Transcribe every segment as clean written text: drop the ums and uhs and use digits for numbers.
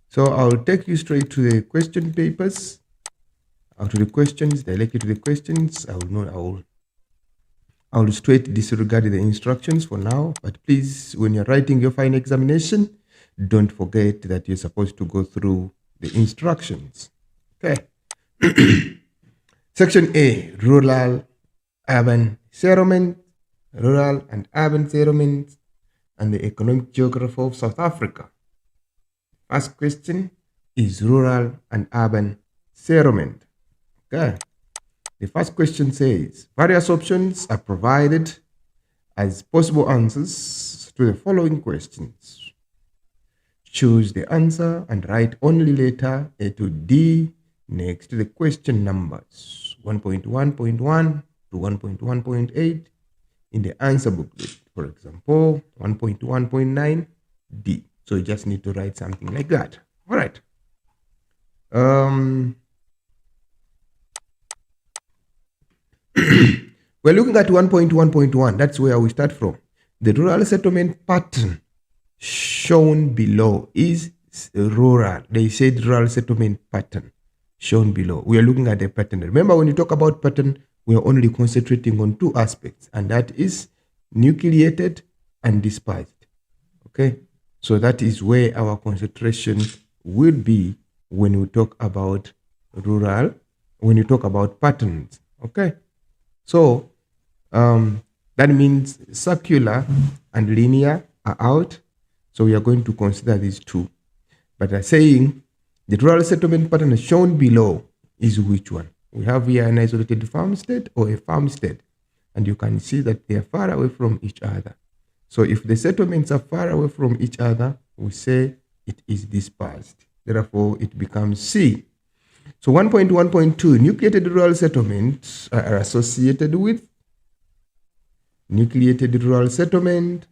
So I'll take you straight to the question papers, or to the questions, directly to the questions. I'll straight disregard the instructions for now, but please, when you're writing your final examination, don't forget that you're supposed to go through the instructions. Okay. Section A, rural, urban settlement, rural and urban settlements, and the economic geography of South Africa. First question is rural and urban settlement. Okay. The first question says, various options are provided as possible answers to the following questions. Choose the answer and write only letter A to D next to the question numbers 1.1.1 to 1.1.8 in the answer booklet. For example, 1.1.9 D. So you just need to write something like that. All right. We're looking at 1.1.1. That's where we start from. The rural settlement pattern shown below is rural. They said rural settlement pattern shown below. We are looking at the pattern. Remember, when you talk about pattern, we are only concentrating on two aspects, and that is nucleated and dispersed. Okay, so that is where our concentration will be when we talk about rural, when you talk about patterns. Okay, so that means circular and linear are out. So we are going to consider these two. But I'm saying the rural settlement pattern shown below is which one? We have here an isolated farmstead or a farmstead. And you can see that they are far away from each other. So if the settlements are far away from each other, we say it is dispersed. Therefore, it becomes C. So 1.1.2, nucleated rural settlements are associated with nucleated rural settlement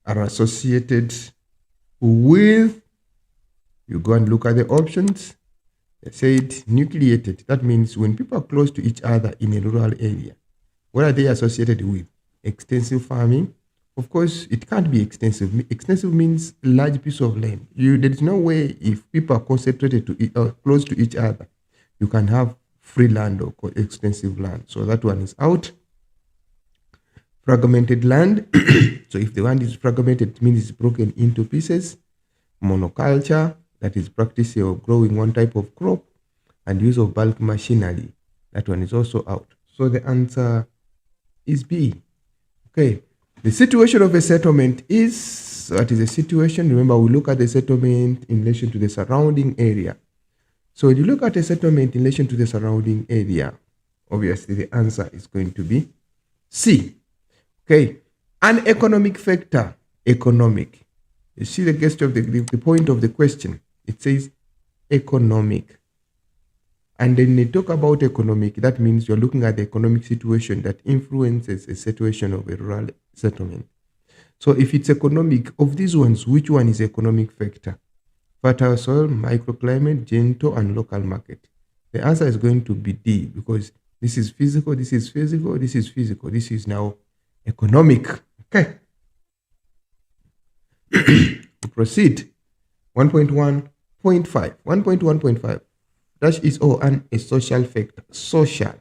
are associated with, you go and look at the options. They said nucleated. That means when people are close to each other in a rural area, what are they associated with? Extensive farming. Of course, it can't be extensive. Extensive means large piece of land. There is no way if people are concentrated to close to each other, you can have free land or extensive land. So that one is out. Fragmented land. So if the land is fragmented, it means it's broken into pieces. Monoculture, that is practice of growing one type of crop, and use of bulk machinery. That one is also out. So the answer is B. Okay. The situation of a settlement is, what is a situation? Remember, we look at the settlement in relation to the surrounding area. So when you look at a settlement in relation to the surrounding area, obviously the answer is going to be C. Okay. An economic factor, economic. You see the gist of the point of the question. It says economic. And then they talk about economic. That means you're looking at the economic situation that influences a situation of a rural settlement. So if it's economic, of these ones, which one is economic factor? Fertile soil, microclimate, gentle, and local market. The answer is going to be D, because this is physical, this is physical, this is physical. This is now economic. Okay. We proceed. 1.1.5. 1.1.5. That is a social factor. Social,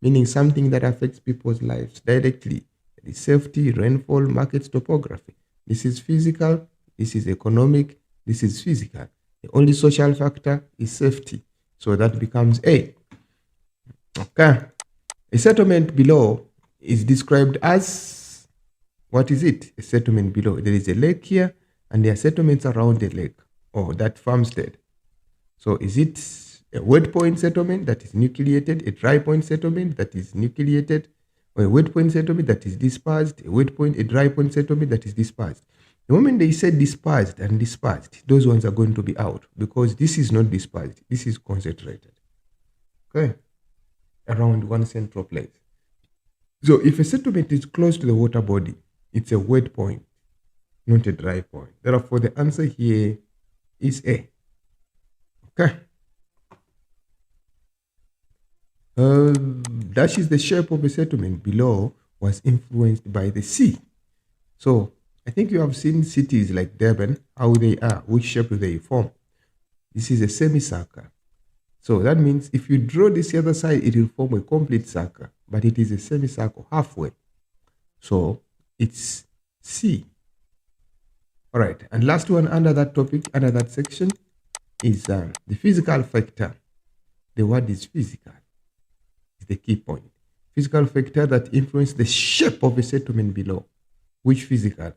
meaning something that affects people's lives directly. It is safety, rainfall, markets, topography. This is physical, this is economic, this is physical. The only social factor is safety. So that becomes A. Okay. A settlement below is described as, what is it? A settlement below. There is a lake here, and there are settlements around the lake or that farmstead. So is it a wet point settlement that is nucleated, a dry point settlement that is nucleated, or a wet point settlement that is dispersed, a dry point settlement that is dispersed? The moment they said dispersed and dispersed, those ones are going to be out, because this is not dispersed, this is concentrated. Okay, around one central place. So if a settlement is close to the water body, it's a wet point, not a dry point. Therefore, the answer here is A. Okay. That is the shape of a settlement below was influenced by the sea. So I think you have seen cities like Durban, how they are, which shape do they form. This is a semicircle. So that means if you draw this other side, it will form a complete circle, but it is a semicircle halfway. So it's C. All right, and last one under that topic, under that section, is the physical factor. The word is physical. Is the key point. Physical factor that influence the shape of a settlement below. Which physical?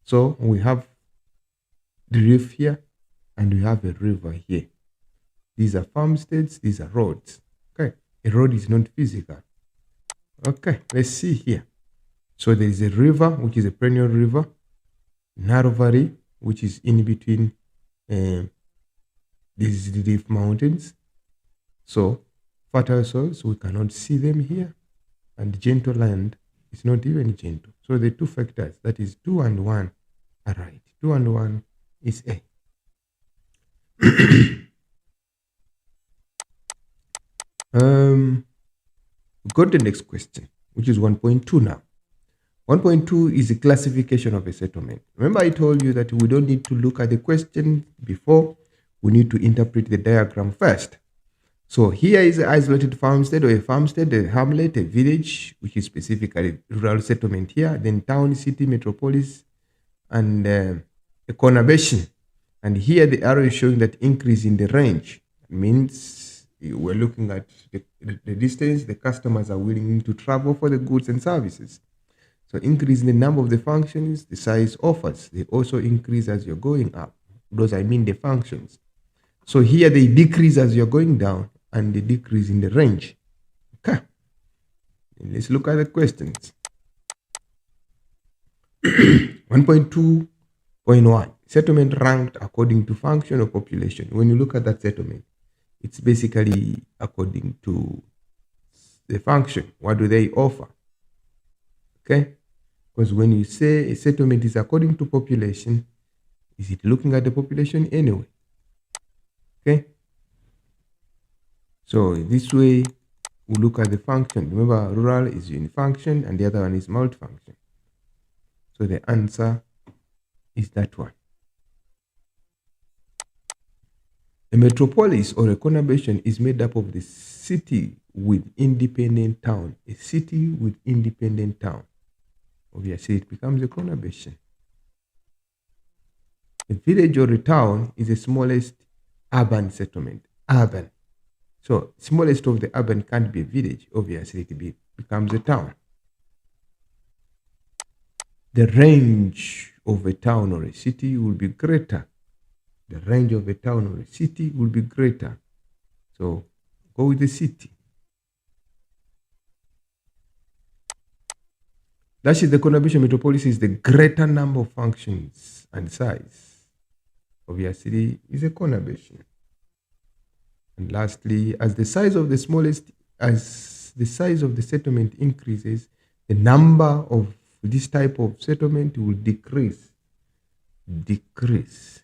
So we have the reef here, and we have a river here. These are farmsteads, these are roads. Okay, a road is not physical. Okay, let's see here. So there is a river, which is a perennial river, narrow valley, which is in between these reef mountains. So fertile soils, we cannot see them here, and gentle land is not even gentle. So the two factors, that is 2 and 1, are right. 2 and 1 is A. We got the next question, which is 1.2 now. 1.2 is a classification of a settlement. Remember I told you that we don't need to look at the question before, we need to interpret the diagram first. So here is an isolated farmstead or a farmstead, a hamlet, a village, which is specifically rural settlement here, then town, city, metropolis, and a conurbation. And here the arrow is showing that increase in the range. It means we're looking at the distance the customers are willing to travel for the goods and services. So increase in the number of the functions, the size offers, they also increase as you're going up. Those I mean the functions. So here they decrease as you're going down, and they decrease in the range. Okay. Let's look at the questions. 1.2.1. Settlement ranked according to function or population. When you look at that settlement, it's basically according to the function. What do they offer? Okay. Because when you say a settlement is according to population, is it looking at the population anyway? Okay. So this way, we look at the function. Remember, rural is unifunction and the other one is multifunction. So the answer is that one. A metropolis or a conurbation is made up of the city with independent town. A city with independent town. Obviously, it becomes a conurbation. A village or a town is the smallest urban settlement. Urban. So, smallest of the urban can't be a village. Obviously, it becomes a town. The range of a town or a city will be greater. The range of a town or a city will be greater. So, go with the city. That is the conurbation. Metropolis is the greater number of functions and size. Obviously, is a conurbation. And lastly, as the size of the settlement increases, the number of this type of settlement will decrease. Decrease.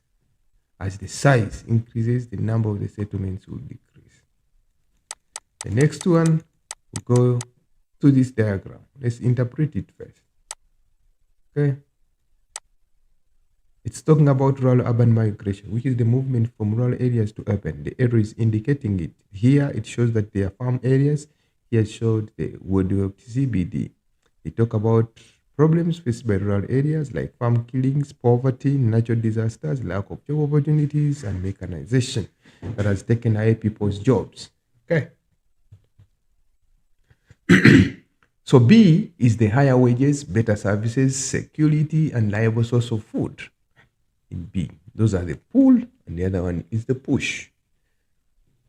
As the size increases, the number of the settlements will decrease. The next one, we'll go to this diagram. Let's interpret it first. Okay. It's talking about rural-urban migration, which is the movement from rural areas to urban. The arrow is indicating it. Here, it shows that they are farm areas. Here, it showed the word CBD. They talk about problems faced by rural areas like farm killings, poverty, natural disasters, lack of job opportunities, and mechanization that has taken away people's jobs. Okay. So B is the higher wages, better services, security, and reliable source of food. In B, those are the pull, and the other one is the push.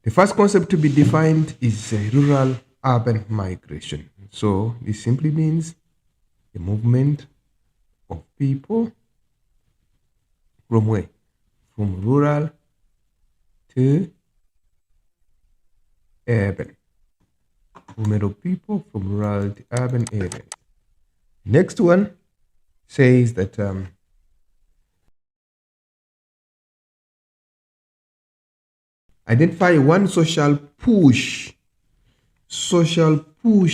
The first concept to be defined is rural-urban migration. So this simply means the movement of people from where? From rural to urban. Movement of people from rural to urban areas. Next one says that identify one social push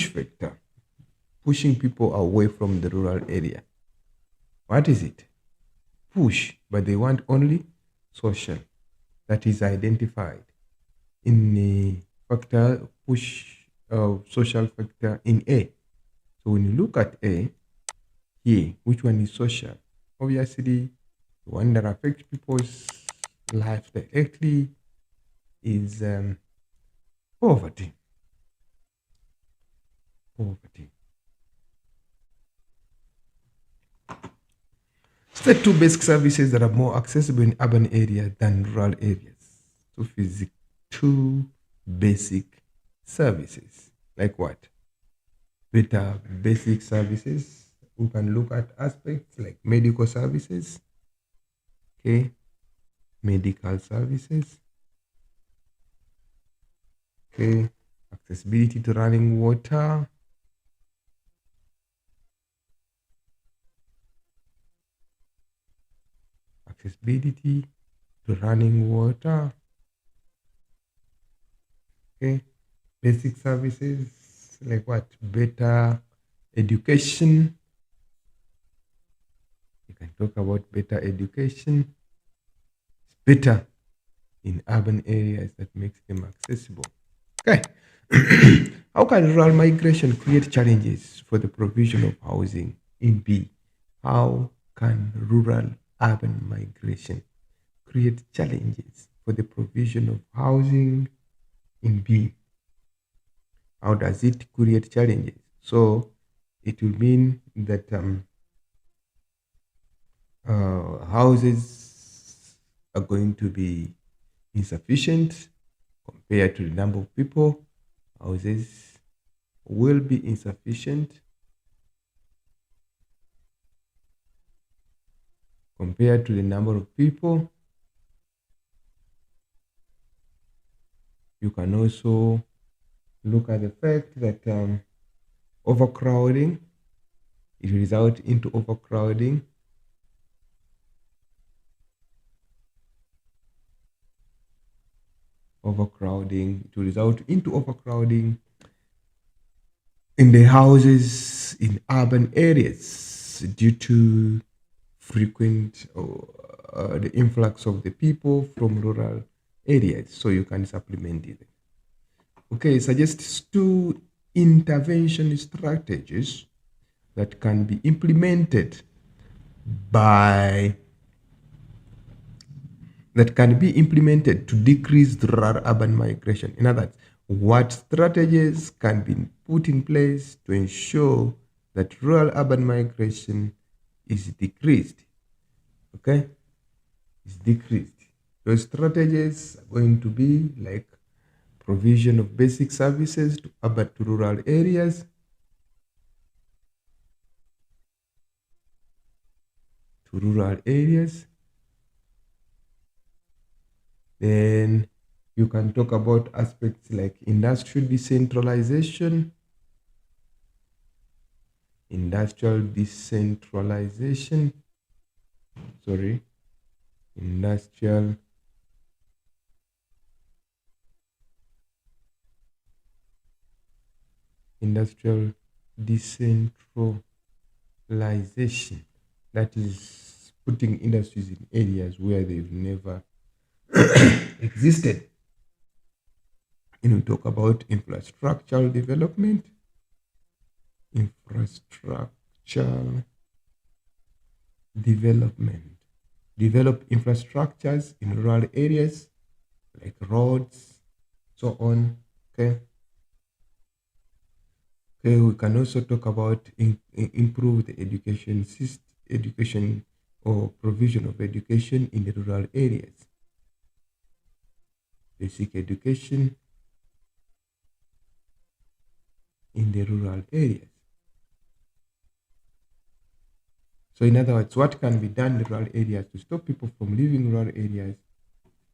factor, pushing people away from the rural area. What is it? Push, but they want only social. that is identified in the factor push social factor in A. So when you look at A here, which one is social? Obviously, the one that affects people's life directly is poverty. Poverty. State two basic services that are more accessible in urban areas than rural areas. So physic two basic services. Like what? Better basic services. We can look at aspects like medical services. Okay. Medical services. Okay. Accessibility to running water. Accessibility to running water. Okay. Basic services like what? Better education. You can talk about better education. It's better in urban areas that makes them accessible. Okay. How can rural migration create challenges for the provision of housing in B? How can rural urban migration create challenges for the provision of housing in B? How does it create challenges? So it will mean that houses are going to be insufficient compared to the number of people. Houses will be insufficient compared to the number of people. You can also look at the fact that overcrowding, it results into overcrowding. Overcrowding, it will result into overcrowding in the houses in urban areas due to frequent the influx of the people from rural areas. So you can supplement it. Okay, it suggests two intervention strategies that can be implemented by to decrease the rural urban migration. In other words, what strategies can be put in place to ensure that rural urban migration is decreased? Okay, is decreased. Those strategies are going to be like provision of basic services to urban to rural areas, Then you can talk about aspects like industrial decentralization, industrial decentralization, sorry, industrial industrial decentralization. That is putting industries in areas where they've never existed. And we talk about infrastructural development, infrastructural development. Develop infrastructures in rural areas like roads, so on. Okay. Okay, we can also talk about improve the education or provision of education in the rural areas. Basic education in the rural areas. So in other words, what can be done in the rural areas to stop people from leaving rural areas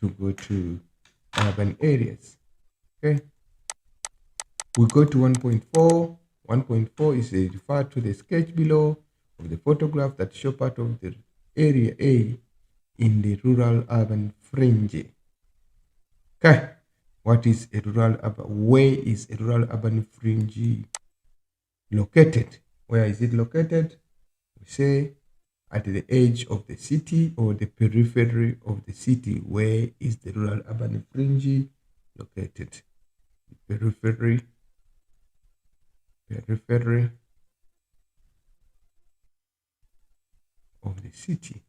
to go to urban areas? Okay. We go to 1.4. 1.4 is referred to the sketch below of the photograph that show part of the area A in the rural urban fringe. Okay. What is a rural urban? Where is a rural urban fringe located? Where is it located? We say at the edge of the city or the periphery of the city. Where is the rural urban fringe located? Periphery, periphery of the city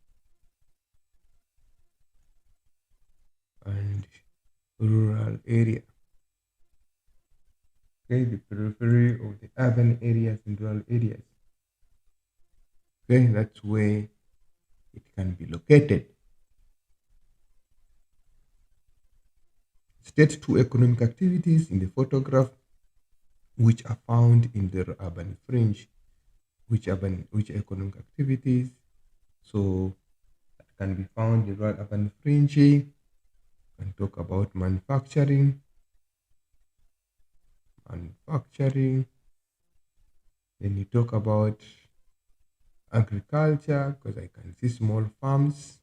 and rural area. Okay, the periphery of the urban areas and rural areas. Okay, that's where it can be located. State two economic activities in the photograph which are found in the urban fringe. Which economic activities? So that can be found in the rural urban fringe. We can talk about manufacturing. Then you talk about agriculture because I can see small farms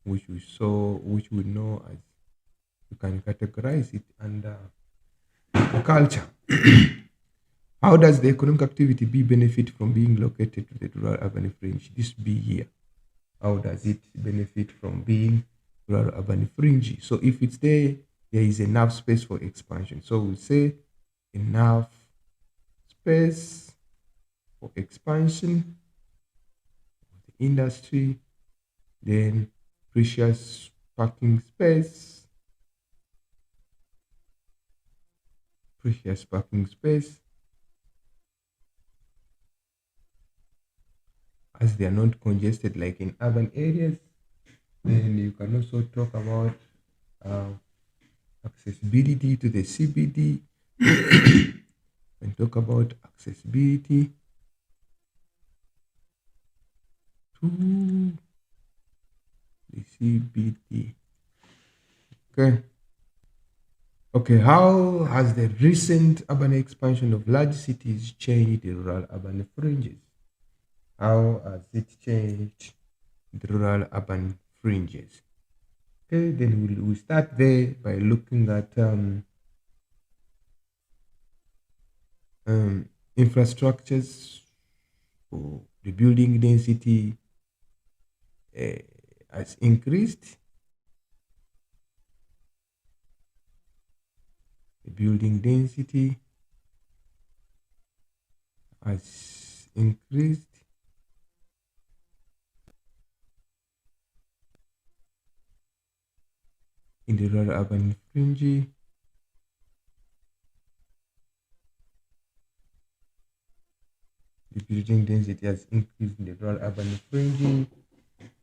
which we know as, you can categorize it under agriculture. How does the economic activity B benefit from being located to the rural urban fringe? This B here. How does it benefit from being rural urban fringe? So if it's there is enough space for expansion. So we'll say enough space for expansion of the industry, then precious parking space, as they are not congested like in urban areas. Then you can also talk about uh, accessibility to the CBD and talk about accessibility to the CBD. Okay. Okay, how has the recent urban expansion of large cities changed the rural urban fringes? How has it changed the rural urban fringes? Okay, then we'll start there by looking at infrastructures for the building density uh, has increased. The building density has increased in the rural urban fringe. The building density has increased in the rural urban fringe.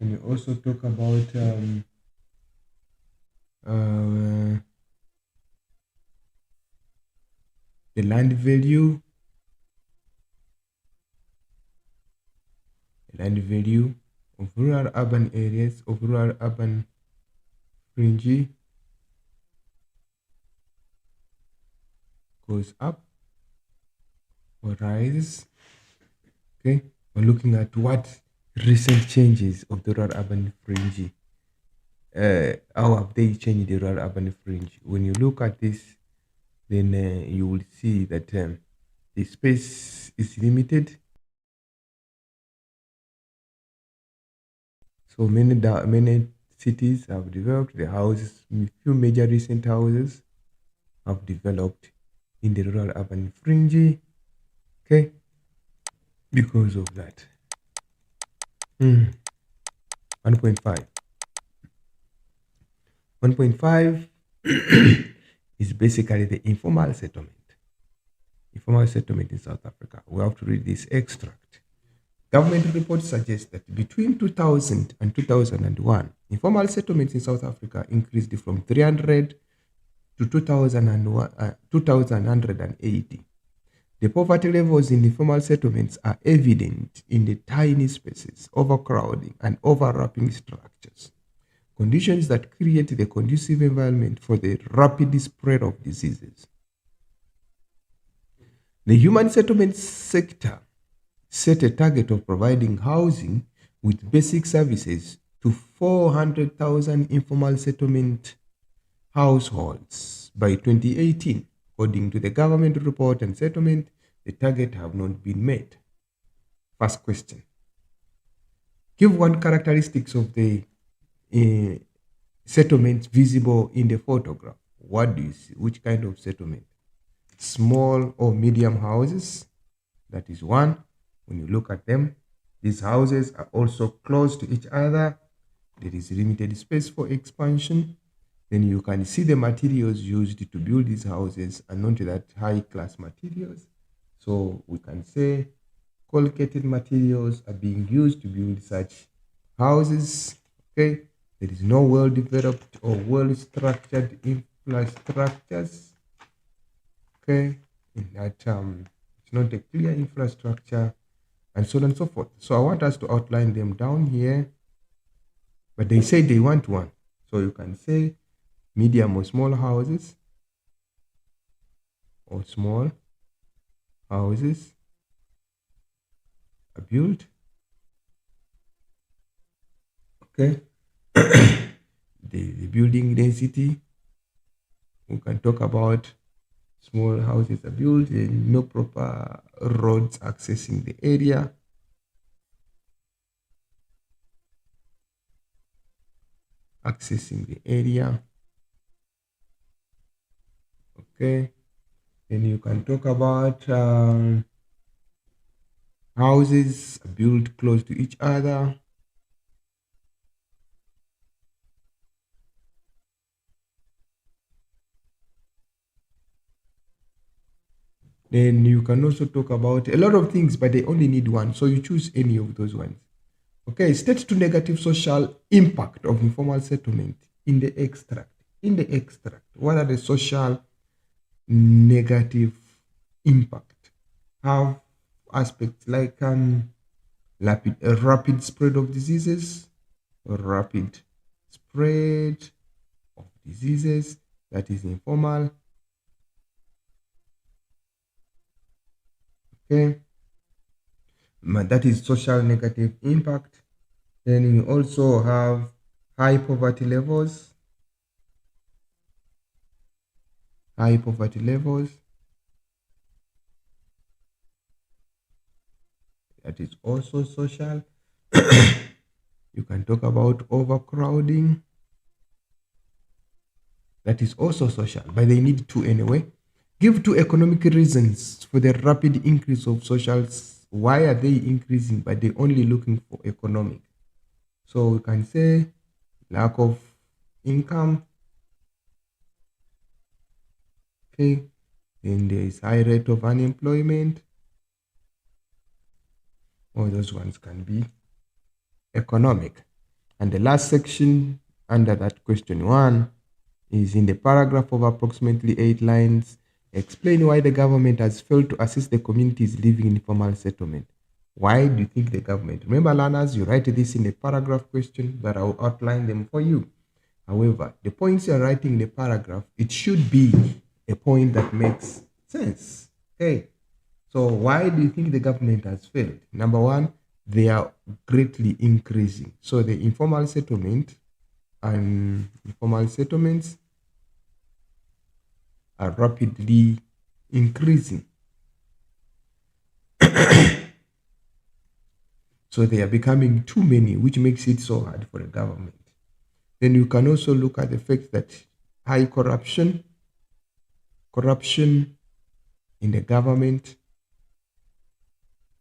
And we also talk about uh, the land value of rural urban areas, of rural urban fringe goes up or rises. Okay, we're looking at what recent changes of the rural urban fringe. How have they changed the rural urban fringe? When you look at this, then you will see that the space is limited. So many cities have developed the houses. Few major recent houses have developed in the rural urban fringe. Okay, because of that. 1.5. 1.5 is basically the informal settlement. Informal settlement in South Africa. We have to read this extract. Government reports suggest that between 2000 and 2001, informal settlements in South Africa increased from 300 to 2,180. The poverty levels in informal settlements are evident in the tiny spaces, overcrowding, and overlapping structures, conditions that create the conducive environment for the rapid spread of diseases. The human settlement sector set a target of providing housing with basic services to 400,000 informal settlement households by 2018, according to the government report and settlement the target have not been met. First question. Give one characteristics of the uh, settlements visible in the photograph. What do you see? Which kind of settlement? Small or medium houses. That is one. When you look at them, these houses are also close to each other. There is limited space for expansion. Then you can see the materials used to build these houses are not that high class materials. So we can say collocated materials are being used to build such houses. Okay, there is no well developed or well structured infrastructures. Okay, in that it's not a clear infrastructure and so on and so forth. So I want us to outline them down here, but they say they want one. So you can say medium or small houses or small houses are built. Okay, the building density, we can talk about small houses are built and no proper roads accessing the area. Accessing the area. Okay, then you can talk about houses built close to each other. Then you can also talk about a lot of things, but they only need one. So you choose any of those ones. Okay, state to negative social impact of informal settlement in the extract. In the extract, what are the social negative impact? Have aspects like rapid spread of diseases, rapid spread of diseases, that is informal. Okay, that is social negative impact. Then you also have high poverty levels. High poverty levels. That is also social. You can talk about overcrowding. That is also social, but they need two anyway. Give two economic reasons for the rapid increase of socials. Why are they increasing, but they're only looking for economic? So we can say lack of income. Okay. Then there is high rate of unemployment. All those ones can be economic. And the last section under that question one is in the paragraph of approximately 8 lines. Explain why the government has failed to assist the communities living in informal settlement. Why do you think the government? Remember, learners, you write this in a paragraph question, but I'll outline them for you. However, the points you're writing in the paragraph, it should be a point that makes sense. Okay. So why do you think the government has failed? Number one, they are greatly increasing. So the informal settlement and informal settlements are rapidly increasing. So they are becoming too many, which makes it so hard for the government. Then you can also look at the fact that high corruption in the government.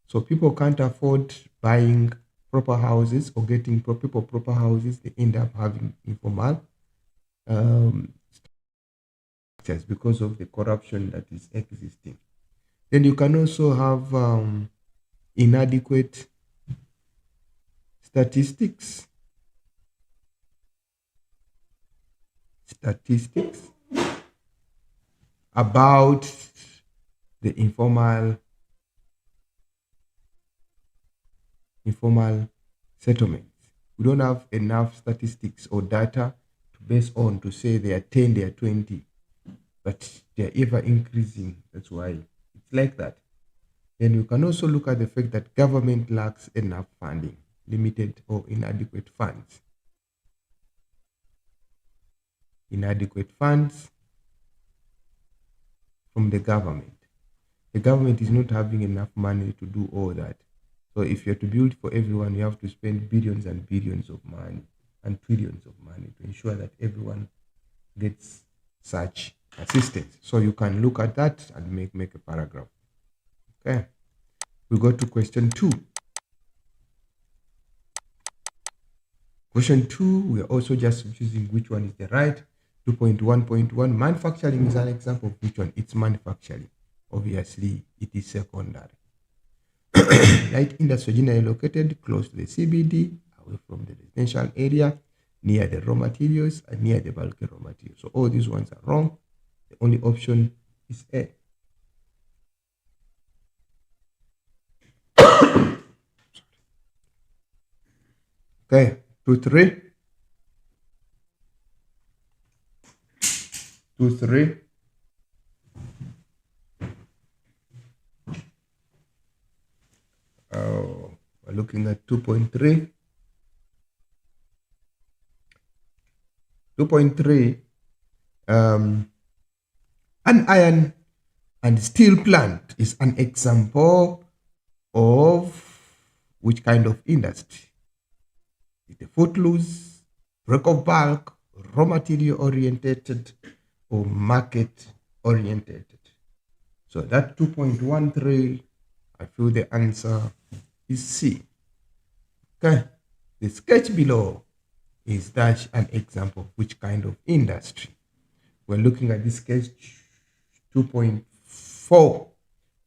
So people can't afford buying proper houses or getting proper houses. They end up having informal structures because of the corruption that is existing. Then you can also have inadequate statistics about the informal settlements. We don't have enough statistics or data to base on to say they are 10, they are 20, but they are ever increasing. That's why it's like that. Then you can also look at the fact that government lacks enough funding, limited or inadequate funds. Inadequate funds from the government. The government is not having enough money to do all that. So if you're to build for everyone, you have to spend billions and billions of money and trillions of money to ensure that everyone gets such assistance. So you can look at that and make a paragraph. Okay. We go to question 2. Question 2, we are also just choosing which one is the right. 2.1.1, manufacturing is an example of which one? It's manufacturing. Obviously, it is secondary. Light industry generally located close to the CBD, away from the residential area, near the raw materials, and near the bulky raw materials. So all these ones are wrong. The only option is A. Okay, 2, 3. 2, 3. We're looking at 2.3. 2.3. An iron and steel plant is an example of which kind of industry? Is it a footloose, break of bulk, raw material oriented, or market oriented? So that 2.13, I feel the answer is C. Okay, the sketch below is that an example of which kind of industry? We're looking at this sketch 2.4. So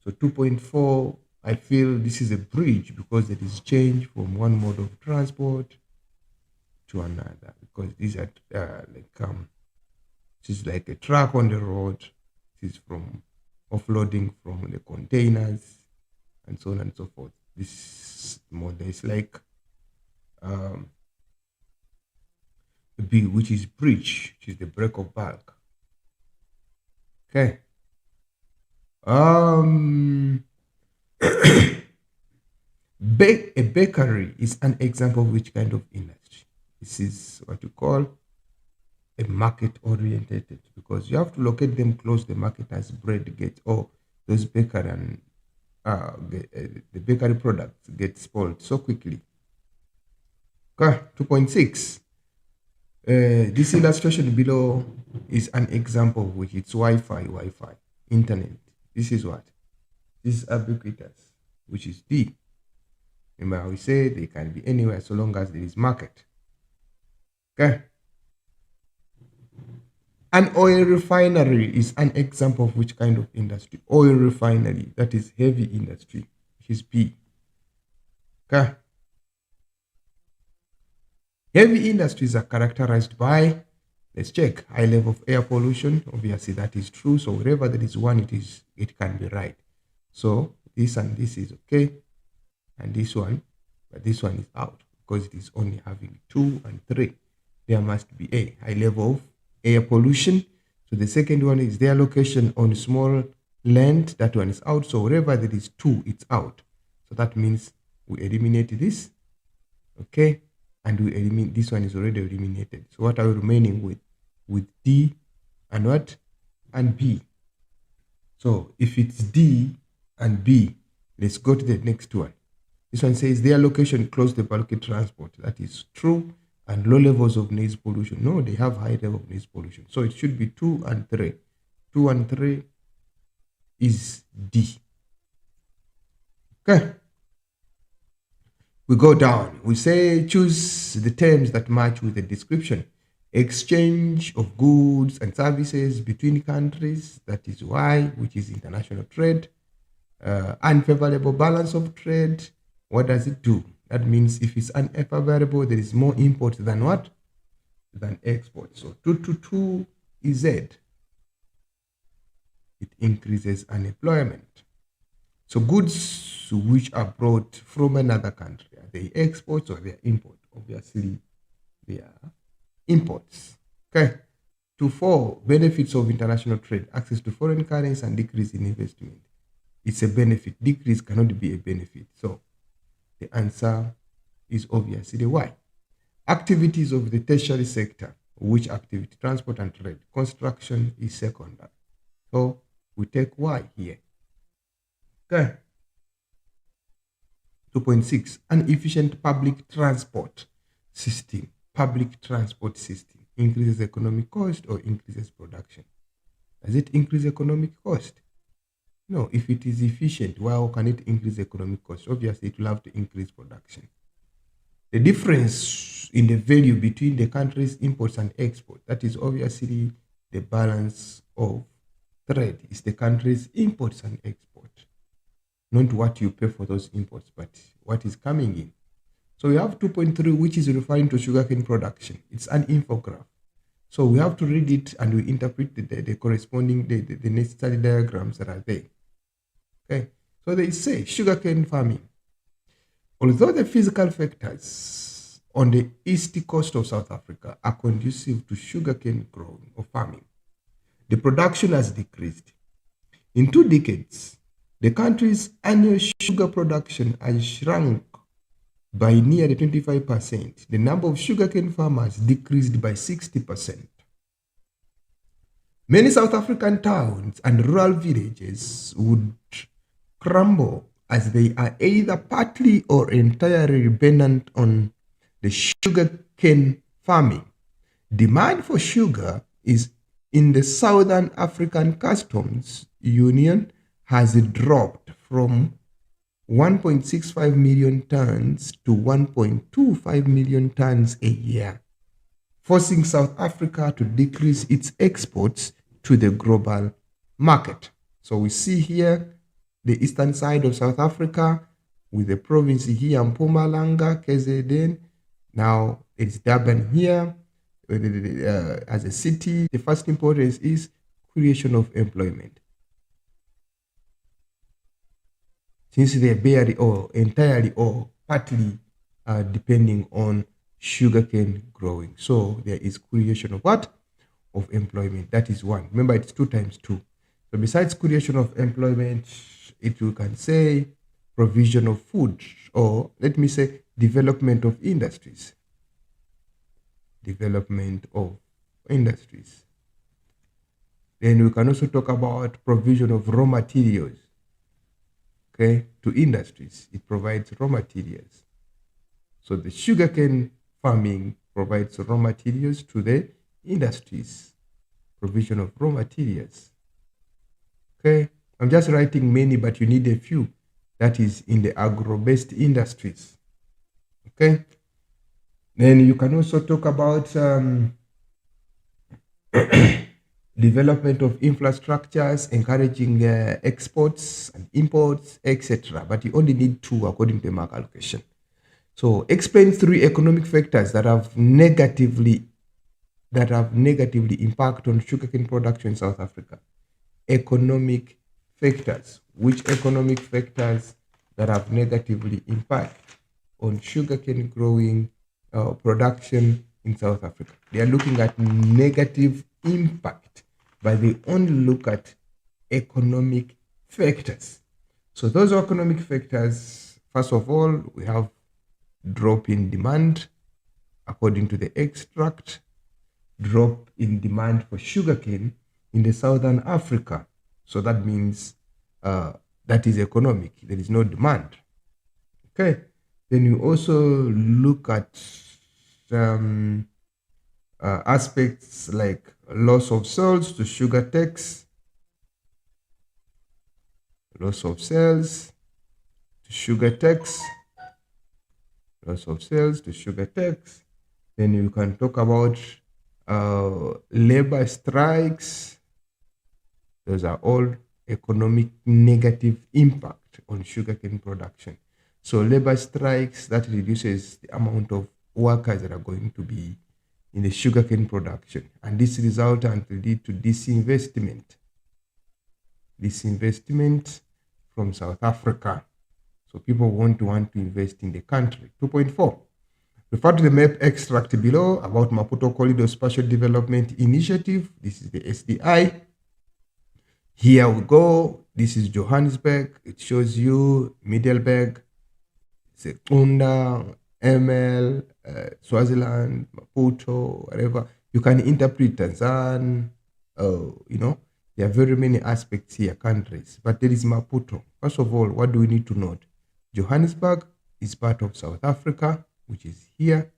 2.4, I feel this is a bridge because it is change from one mode of transport to another, because these are this is like a truck on the road. This is from offloading from the containers and so on and so forth. This model is like B, which is bridge, which is the break of bulk. Okay. A bakery is an example of which kind of industry? This is what you call a market oriented, because you have to locate them close the market as bread gets, or those bakery and the bakery products get spoiled so quickly. Okay, 2.6. This illustration below is an example of which it's Wi-Fi, internet. This is what? This is ubiquitous, which is D. Remember, we say they can be anywhere so long as there is market. Okay. An oil refinery is an example of which kind of industry? Oil refinery, that is heavy industry, which is B. Okay. Heavy industries are characterized by, let's check, high level of air pollution. Obviously, that is true. So wherever there is one, it can be right. So this and this is okay, and this one, but this one is out because it is only having 2 and 3. There must be a high level of air pollution. So the second one is their location on small land. That one is out. So wherever there is 2, it's out. So that means we eliminate this. Okay. And we eliminate, this one is already eliminated. So what are we remaining with? With D and what? And B. So if it's D and B, let's go to the next one. This one says their location close to bulky transport. That is true. And low levels of noise pollution. No, they have high level of noise pollution. So it should be 2 and 3. 2 and 3 is D. Okay. We go down. We say choose the terms that match with the description. Exchange of goods and services between countries. That is Y, which is international trade. Unfavorable balance of trade. What does it do? That means if it's unfavorable, there is more import than what? Than export. So 2 is Z. It increases unemployment. So goods which are brought from another country, are they exports or they are import? Obviously, they are imports. Okay. 2.4, benefits of international trade, access to foreign currency and decrease in investment. It's a benefit. Decrease cannot be a benefit. So the answer is obviously the Y. Activities of the tertiary sector. Which activity? Transport and trade. Construction is secondary. So we take Y here. Okay. 2.6, an efficient public transport system. Public transport system increases economic cost or increases production. Does it increase economic cost? No. If it is efficient, why can it increase economic cost? Obviously, it will have to increase production. The difference in the value between the country's imports and exports, that is obviously the balance of trade, is the country's imports and exports, not what you pay for those imports, but what is coming in. So we have 2.3, which is referring to sugarcane production. It's an infograph. So we have to read it and we interpret the corresponding, the necessary diagrams that are there. Okay. So they say sugarcane farming. Although the physical factors on the east coast of South Africa are conducive to sugarcane growing or farming, the production has decreased. In 2 decades, the country's annual sugar production has shrunk by nearly 25%. The number of sugarcane farmers decreased by 60%. Many South African towns and rural villages would crumble as they are either partly or entirely dependent on the sugarcane farming. Demand for sugar is in the Southern African Customs Union has dropped from 1.65 million tons to 1.25 million tons a year, forcing South Africa to decrease its exports to the global market. So we see here the eastern side of South Africa with the province here, Mpumalanga, KZN. Now it's Durban here as a city. The first importance is creation of employment. Since they're barely or entirely or partly depending on sugarcane growing. So there is creation of what? Of employment. That is one. Remember, it's 2 times 2. So besides creation of employment, you can say provision of food, or let me say development of industries. Development of industries. Then we can also talk about provision of raw materials. Okay, to industries. It provides raw materials. So the sugarcane farming provides raw materials to the industries. Provision of raw materials. Okay, I'm just writing many, but you need a few. That is in the agro-based industries. Okay, then you can also talk about development of infrastructures, encouraging exports and imports, etc. But you only need 2 according to the mark allocation. So explain 3 economic factors that have negatively impact on sugarcane production in South Africa. Economic factors. Which economic factors that have negatively impact on sugarcane growing production in South Africa? They are looking at negative impact, but they only look at economic factors. So those economic factors, first of all, we have drop in demand according to the extract, drop in demand for sugarcane in the Southern Africa. So that means that is economic. There is no demand. Okay. Then you also look at aspects like loss of sales to sugar tax, loss of sales to sugar tax, loss of sales to sugar tax. Then you can talk about labor strikes. Those are all economic negative impact on sugarcane production. So labor strikes, that reduces the amount of workers that are going to be in the sugarcane production. And this result and lead to disinvestment. Disinvestment from South Africa. So people won't want to invest in the country. 2.4. Refer to the map extract below about Maputo Corridor Spatial Development Initiative. This is the SDI. Here we go. This is Johannesburg. It shows you Middelburg, Secunda, ML, Swaziland, Maputo, whatever. You can interpret Tanzania, There are very many aspects here, countries, but there is Maputo. First of all, what do we need to note? Johannesburg is part of South Africa, which is here.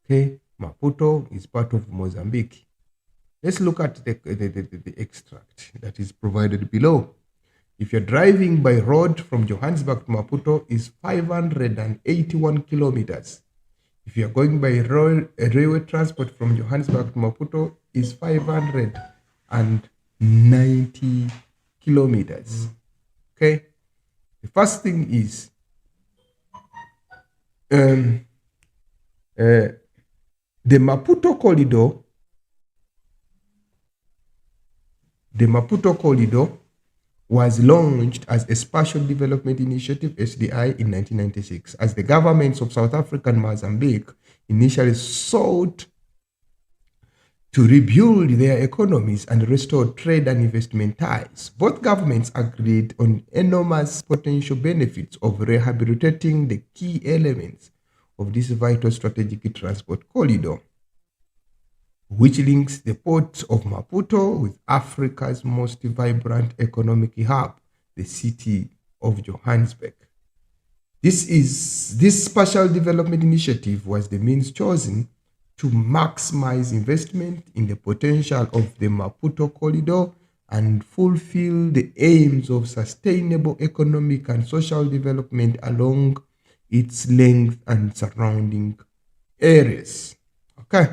Okay, Maputo is part of Mozambique. Let's look at the extract that is provided below. If you're driving by road from Johannesburg to Maputo, is 581 kilometers. If you're going by railway transport from Johannesburg to Maputo, is 590 kilometers. Okay. The first thing is the Maputo corridor. The Maputo corridor was launched as a Spatial Development Initiative (SDI) in 1996, as the governments of South Africa and Mozambique initially sought to rebuild their economies and restore trade and investment ties. Both governments agreed on enormous potential benefits of rehabilitating the key elements of this vital strategic transport corridor, which links the port of Maputo with Africa's most vibrant economic hub, the city of Johannesburg. This Spatial Development Initiative was the means chosen to maximize investment in the potential of the Maputo corridor and fulfill the aims of sustainable economic and social development along its length and surrounding areas. Okay,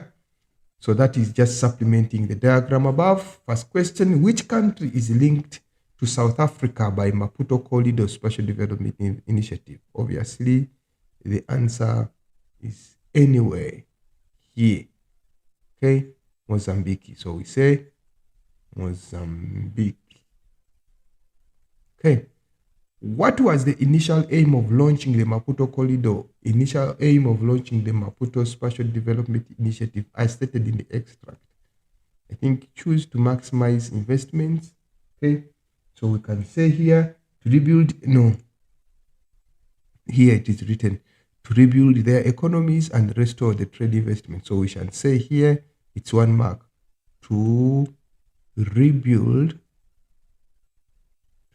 so that is just supplementing the diagram above. First question, which country is linked to South Africa by Maputo Corridor Special Development Initiative? Obviously, the answer is anywhere here. Okay, Mozambique. So we say Mozambique. Okay. What was the initial aim of launching the Maputo Corridor? Initial aim of launching the Maputo Spatial Development Initiative, as stated in the extract. I think choose to maximize investments. Okay, so we can say here to rebuild, no, here it is written to rebuild their economies and restore the trade investment. So we shall say here, it's one mark, to rebuild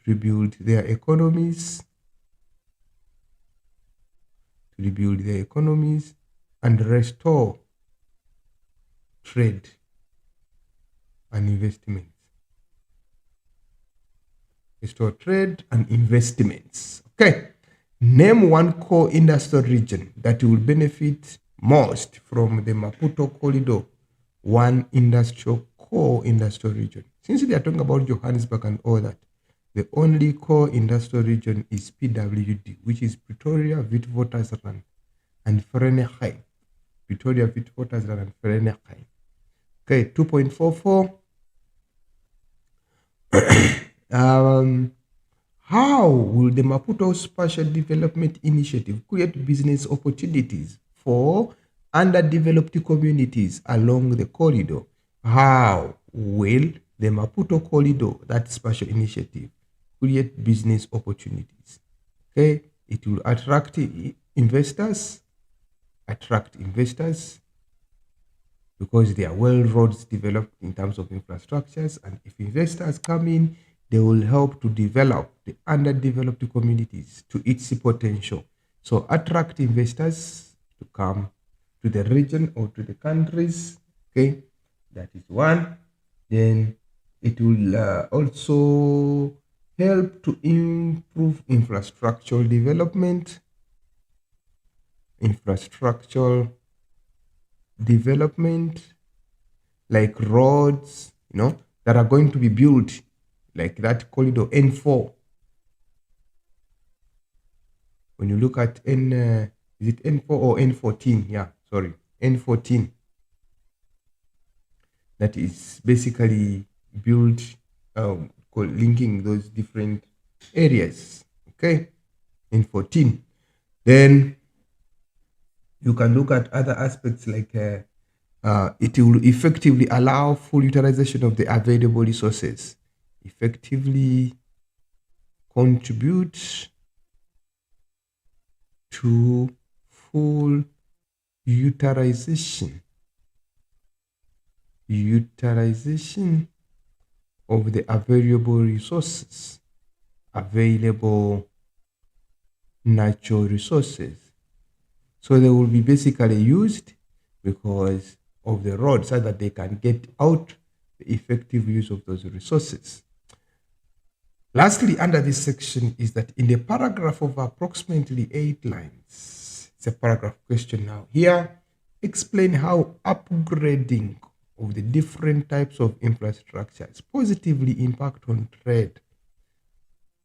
their economies, and restore trade and investments. Restore trade and investments. Okay. Name one core industrial region that will benefit most from the Maputo corridor. One core industrial region. Since we are talking about Johannesburg and all that, the only core industrial region is P.2, which is Pretoria, Witwatersrand, and Vereeniging. Pretoria, Witwatersrand, and Vereeniging. Okay, 2.44. How will the Maputo Spatial Development Initiative create business opportunities for underdeveloped communities along the corridor? How will the Maputo corridor, that spatial initiative, create business opportunities? Okay, it will attract investors because there are well roads developed in terms of infrastructures, and if investors come in, they will help to develop the underdeveloped communities to its potential. So attract investors to come to the region or to the countries. Okay, that is one. Then it will also help to improve infrastructural development. Like roads, that are going to be built, like that corridor N4. When you look at is it N4 or N14? Yeah, sorry, N14. That is basically built, linking those different areas. Okay, N14. Then you can look at other aspects like it will effectively allow full utilization of the available resources, effectively contribute to full utilization of the available resources, available natural resources. So they will be basically used because of the road so that they can get out the effective use of those resources. Lastly, under this section is that in the paragraph of approximately 8 lines, it's a paragraph question now. Here, explain how upgrading of the different types of infrastructures positively impact on trade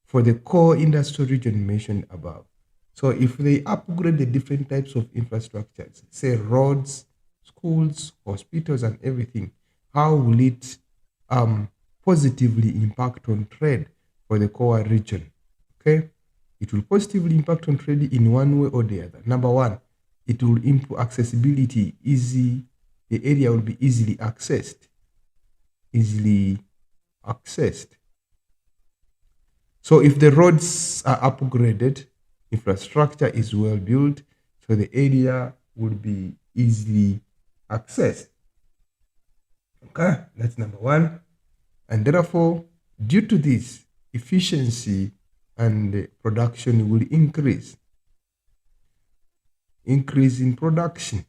for the core industry region mentioned above. So if they upgrade the different types of infrastructures, say roads, schools, hospitals, and everything, how will it positively impact on trade for the core region? Okay, it will positively impact on trade in one way or the other. Number one, it will improve accessibility. The area will be easily accessed. Easily accessed. So if the roads are upgraded, infrastructure is well built, so the area would be easily accessed. Okay, that's number one. And therefore, due to this, efficiency and production will increase. Increase in production.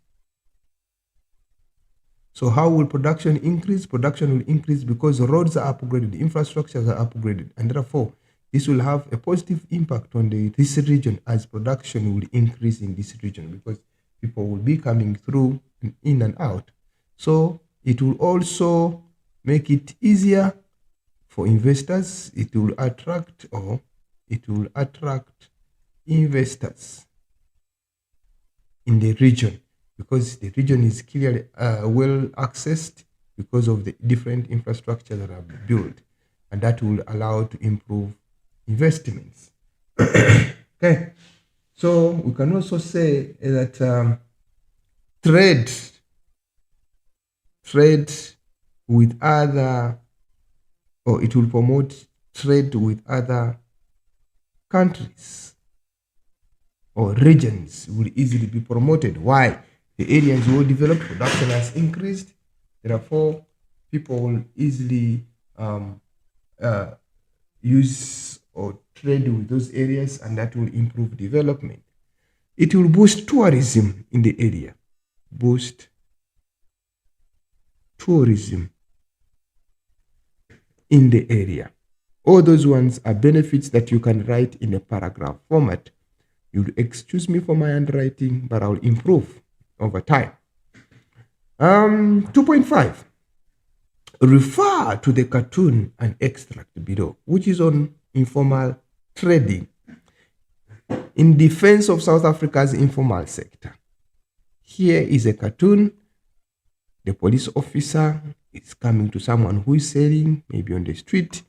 So how will production increase? Production will increase because roads are upgraded, infrastructures are upgraded, and therefore this will have a positive impact on this region as production will increase in this region because people will be coming through and in and out. So it will also make it easier for investors. It will attract investors in the region because the region is clearly well accessed because of the different infrastructure that are built, and that will allow to improve investments. Okay, so we can also say that trade with other, or it will promote trade with other countries or regions will easily be promoted. Why? The area is well developed, production has increased, therefore people will easily use or trade with those areas, and that will improve development. It will boost tourism in the area. Boost tourism in the area. All those ones are benefits that you can write in a paragraph format. You'll excuse me for my handwriting, but I'll improve over time. 2.5. Refer to the cartoon and extract below, which is on informal trading in defense of South Africa's informal sector. Here is a cartoon. The police officer is coming to someone who is selling, maybe on the street.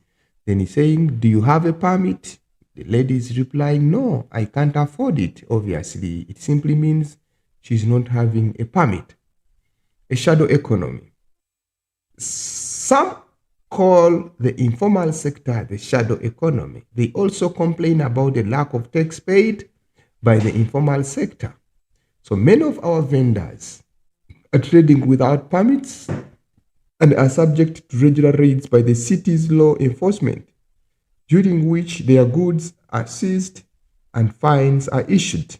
Then he's saying, "Do you have a permit?" The lady is replying, "No, I can't afford it." Obviously, it simply means she's not having a permit. A shadow economy. Some call the informal sector the shadow economy. They also complain about the lack of tax paid by the informal sector. So many of our vendors are trading without permits and are subject to regular raids by the city's law enforcement, during which their goods are seized and fines are issued.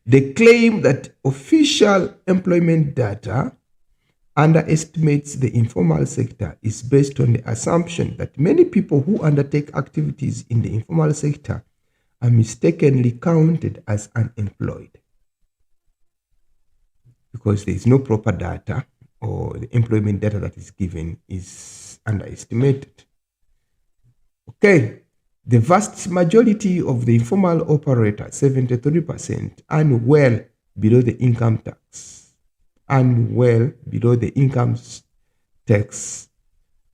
They claim that official employment data underestimates the informal sector is based on the assumption that many people who undertake activities in the informal sector are mistakenly counted as unemployed because there is no proper data, or the employment data that is given is underestimated. Okay, the vast majority of the informal operators, 73%, earn well below the income tax, tax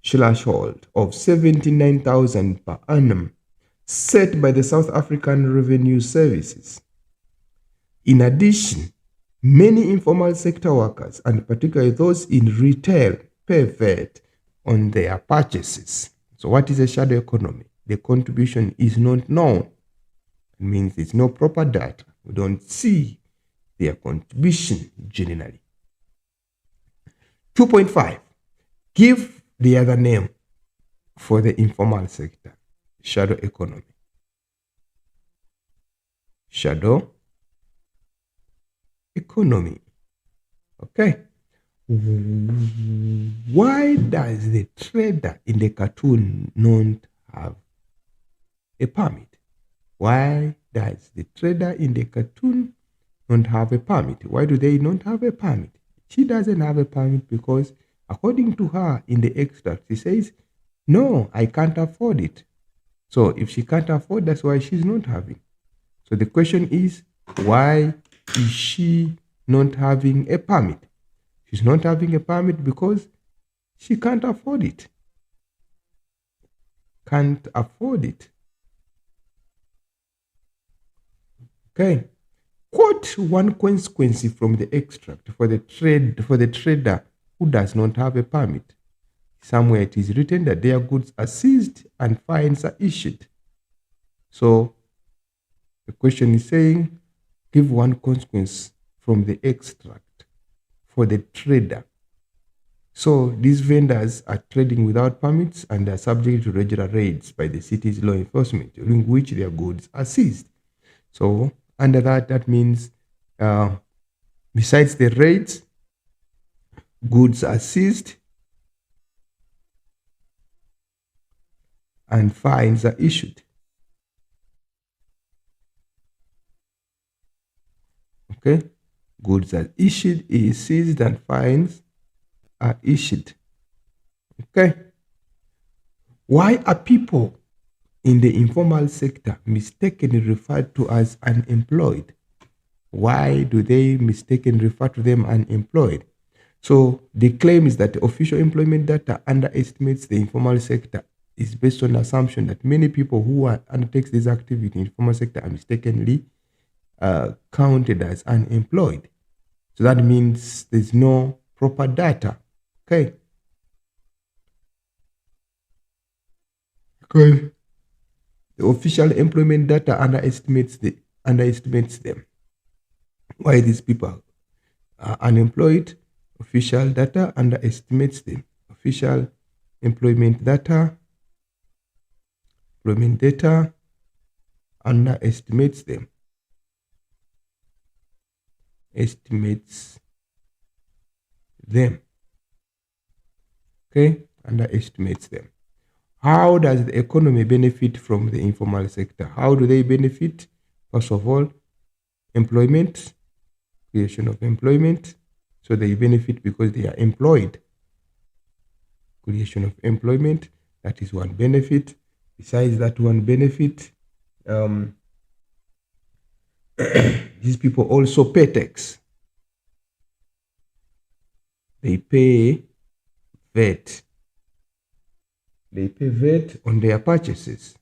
threshold of 79,000 per annum set by the South African Revenue Services. In addition, many informal sector workers, and particularly those in retail, pay VAT on their purchases. So what is a shadow economy? The contribution is not known. It means there's no proper data. We don't see their contribution generally. 2.5. Give the other name for the informal sector. Shadow economy. Shadow economy. Okay. Why does the trader in the cartoon not have a permit? Why does the trader in the cartoon not have a permit? Why do they not have a permit? She doesn't have a permit because, according to her in the extract, she says, no, I can't afford it. So if she can't afford, that's why she's not having. So the question is, why is she not having a permit? She's not having a permit because she can't afford it. Can't afford it. Okay. Quote one consequence from the extract for the trader who does not have a permit. Somewhere it is written that their goods are seized and fines are issued. So the question is saying, give one consequence from the extract for the trader. So these vendors are trading without permits and are subject to regular raids by the city's law enforcement, during which their goods are seized. So under that means besides the raids, goods are seized and fines are issued. Okay, goods are seized and fines are issued. Okay, why are people in the informal sector mistakenly referred to as unemployed? Why do they mistakenly refer to them unemployed? So the claim is that the official employment data underestimates the informal sector is based on the assumption that many people who undertakes this activity in the informal sector are mistakenly counted as unemployed. So that means there's no proper data. Okay. Because the official employment data underestimates them. Why these people are unemployed? Official data underestimates them. Official employment data underestimates them. Estimates them. Okay, underestimates them. How does the economy benefit from the informal sector? How do they benefit? First of all, employment, creation of employment. So they benefit because they are employed. Creation of employment, that is one benefit. Besides that one benefit, these people also pay tax. They pay VAT. They pay VAT on their purchases.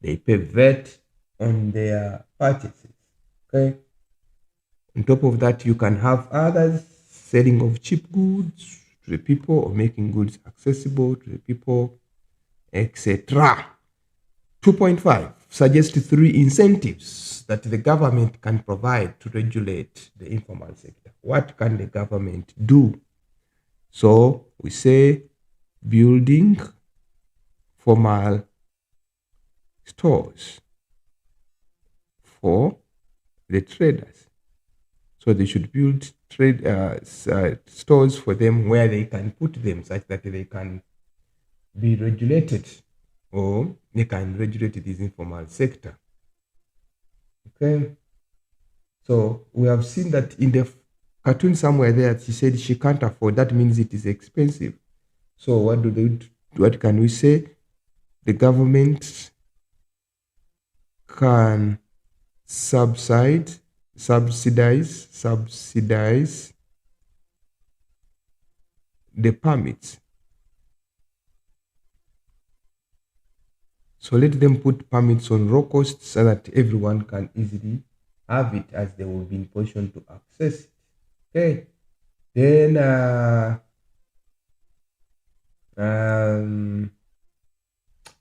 They pay VAT on their purchases. Okay. On top of that, you can have others selling of cheap goods to the people or making goods accessible to the people, etc. 2.5 suggest 3 incentives that the government can provide to regulate the informal sector. What can the government do? So we say building formal stores for the traders. So they should build stores for them where they can put them such that they can be regulated, or they can regulate this informal sector. Okay. So we have seen that in the cartoon somewhere there, she said she can't afford. That means it is expensive. So what can we say? The government can subsidize the permits. So let them put permits on raw costs so that everyone can easily have it, as they will be in position to access it. Okay. Then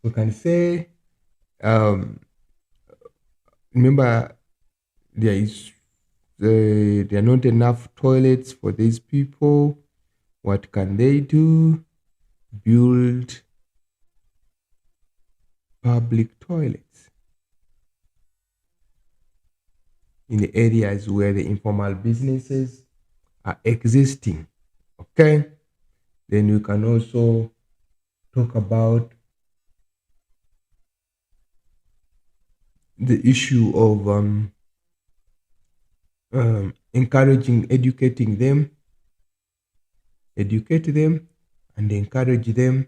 we can say, remember, there is there are not enough toilets for these people. What can they do? Build public toilets in the areas where the informal businesses are existing. Okay, then we can also talk about the issue of encouraging, educate them, and encourage them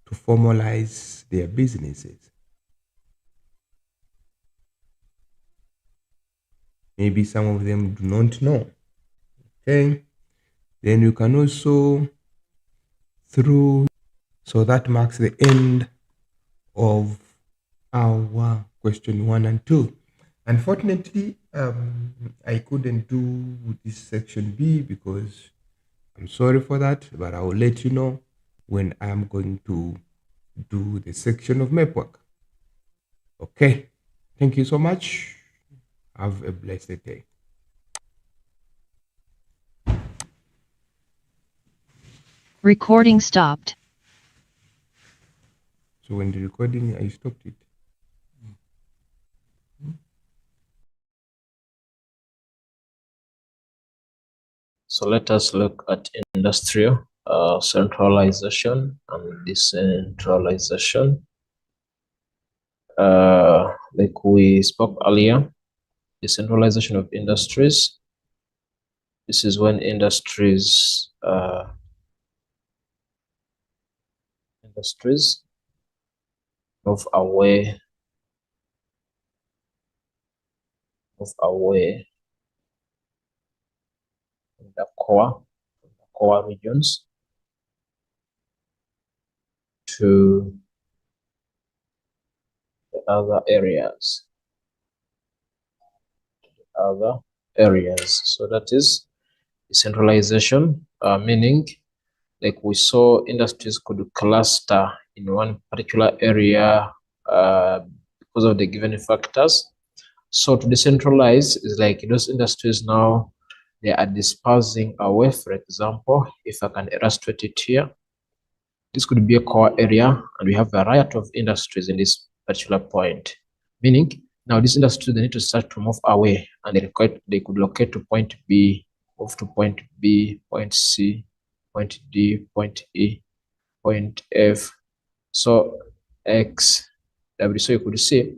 to formalize their businesses. Maybe some of them do not know. Okay, then you can also through. So that marks the end of our question 1 and 2. Unfortunately, I couldn't do this section B because I'm sorry for that, but I will let you know when I'm going to do the section of map work. Okay, thank you so much. Have a blessed day. Recording stopped. So when the recording, I stopped it. So let us look at industrial centralization and decentralization. Like we spoke earlier, decentralization of industries. This is when industries move away from the core regions to the other areas. So that is decentralization, meaning like we saw industries could cluster in one particular area because of the given factors. So to decentralize is like those industries now they are dispersing away. For example, if I can illustrate it here, this could be a core area and we have a variety of industries in this particular point. Meaning now this industry they need to start to move away and they could locate to point B, move to point B, point C, point D, point E, point F, so X, W. So you could see.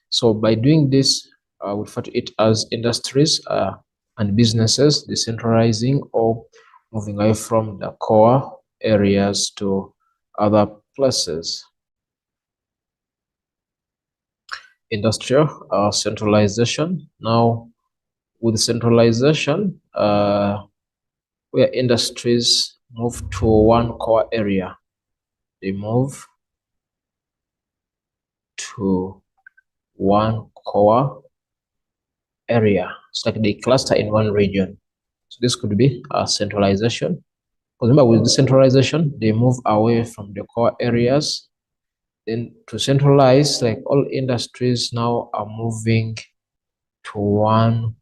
So by doing this, we refer to it as industries and businesses decentralizing or moving away from the core areas to other places. Industrial centralization. Now, with centralization, where industries move to one core area, they move to one core area. It's like they cluster in one region. So this could be a centralization. Remember, with decentralization, they move away from the core areas. Then to centralize, like all industries now are moving to one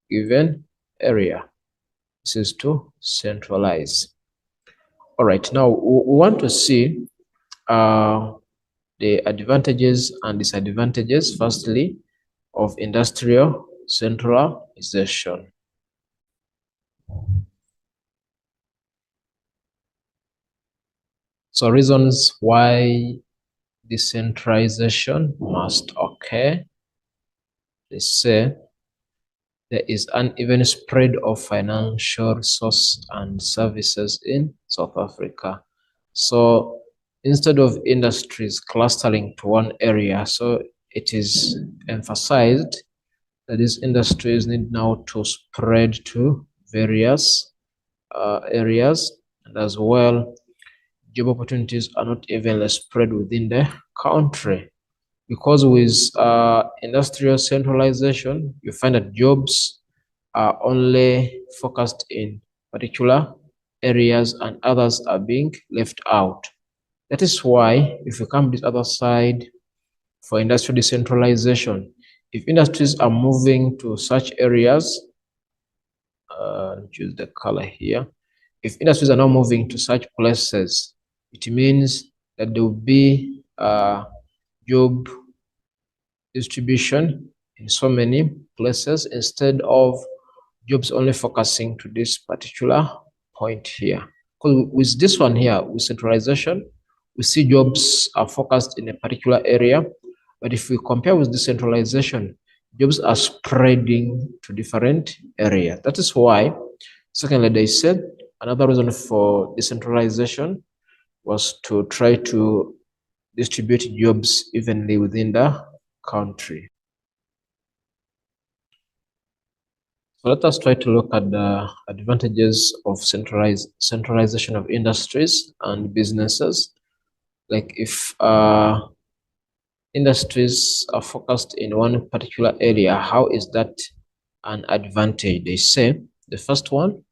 given area. This is to centralize. All right, now we want to see the advantages and disadvantages, firstly, of industrial centralization. So reasons why decentralization must occur. They say there is uneven spread of financial resources and services in South Africa. So instead of industries clustering to one area, so it is emphasized that these industries need now to spread to various areas, and as well, job opportunities are not evenly spread within the country. Because with industrial centralization, you find that jobs are only focused in particular areas and others are being left out. That is why if you come this other side, for industrial decentralization. If industries are moving to such areas, choose the color here. If industries are now moving to such places, it means that there will be job distribution in so many places instead of jobs only focusing to this particular point here. Because with this one here, with centralization, we see jobs are focused in a particular area. But if we compare with decentralization, jobs are spreading to different areas. That is why, secondly, they said another reason for decentralization was to try to distribute jobs evenly within the country. So let us try to look at the advantages of centralization of industries and businesses. Like if industries are focused in one particular area, how is that an advantage? They say the first one,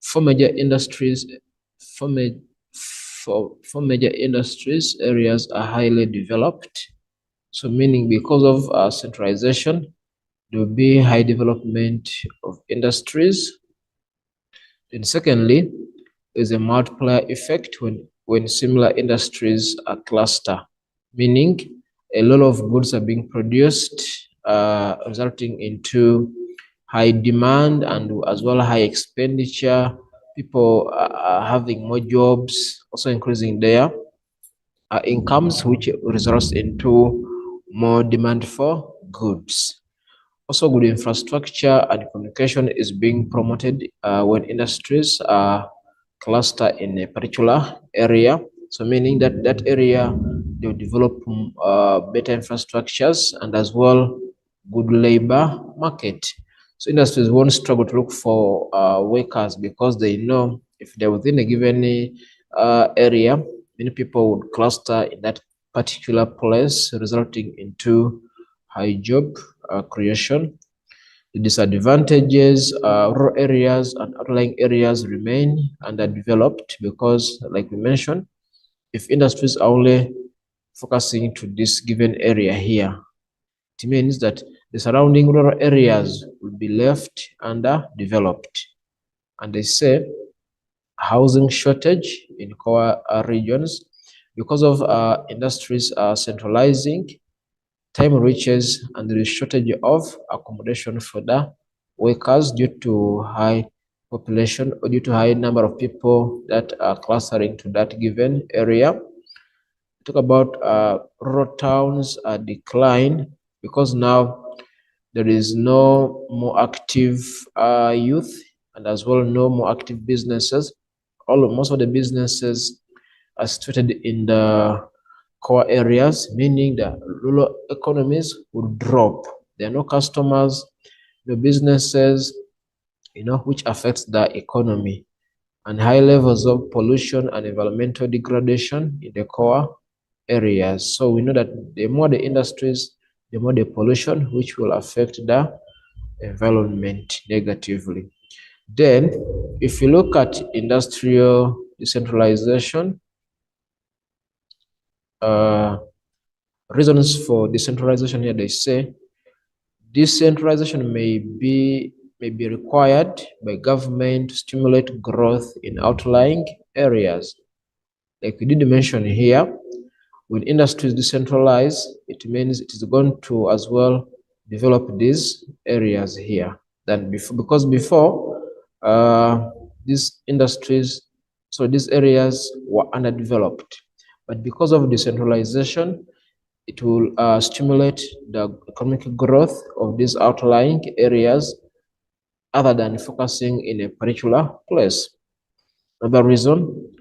for major industries, areas are highly developed. So meaning because of centralization, there will be high development of industries. And secondly, there's a multiplier effect when similar industries are cluster, meaning a lot of goods are being produced, resulting into high demand and as well high expenditure. People are having more jobs, also increasing their incomes, which results into more demand for goods. Also, good infrastructure and communication is being promoted when industries are clustered in a particular area. So meaning that that area, they'll develop better infrastructures and as well good labor market. So industries won't struggle to look for workers because they know if they're within a given area, many people would cluster in that particular place, resulting into high job creation. The disadvantages, rural areas and outlying areas remain underdeveloped because, like we mentioned, if industries are only focusing to this given area here, it means that the surrounding rural areas will be left underdeveloped. And they say housing shortage in core regions because of industries centralizing, time reaches and there is shortage of accommodation for the workers due to high population or due to high number of people that are clustering to that given area. Talk about rural towns decline because now there is no more active youth and as well no more active businesses. Most of the businesses are situated in the core areas, meaning that rural economies will drop. There are no customers, no businesses, which affects the economy, and high levels of pollution and environmental degradation in the core areas. So we know that the more the industries, the more the pollution, which will affect the environment negatively. Then, if you look at industrial decentralization, reasons for decentralization here, they say decentralization may be required by government to stimulate growth in outlying areas. Like we did mention here, when industries decentralize, it means it is going to as well develop these areas here than before, because before these industries, so these areas were underdeveloped. But because of decentralization, it will stimulate the economic growth of these outlying areas other than focusing in a particular place. Another reason,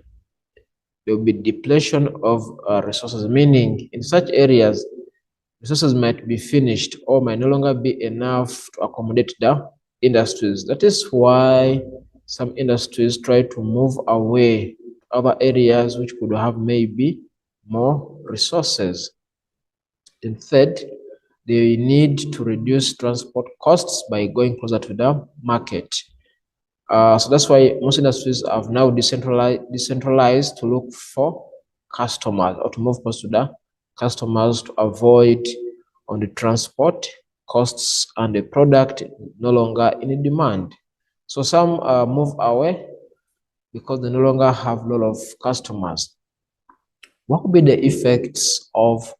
there will be depletion of resources, meaning in such areas, resources might be finished or might no longer be enough to accommodate the industries. That is why some industries try to move away to other areas which could have maybe more resources. And third, they need to reduce transport costs by going closer to the market. So that's why most industries have now decentralized to look for customers or to move close to the customers to avoid on the transport costs and the product no longer in demand. So some move away because they no longer have a lot of customers. What could be the effects of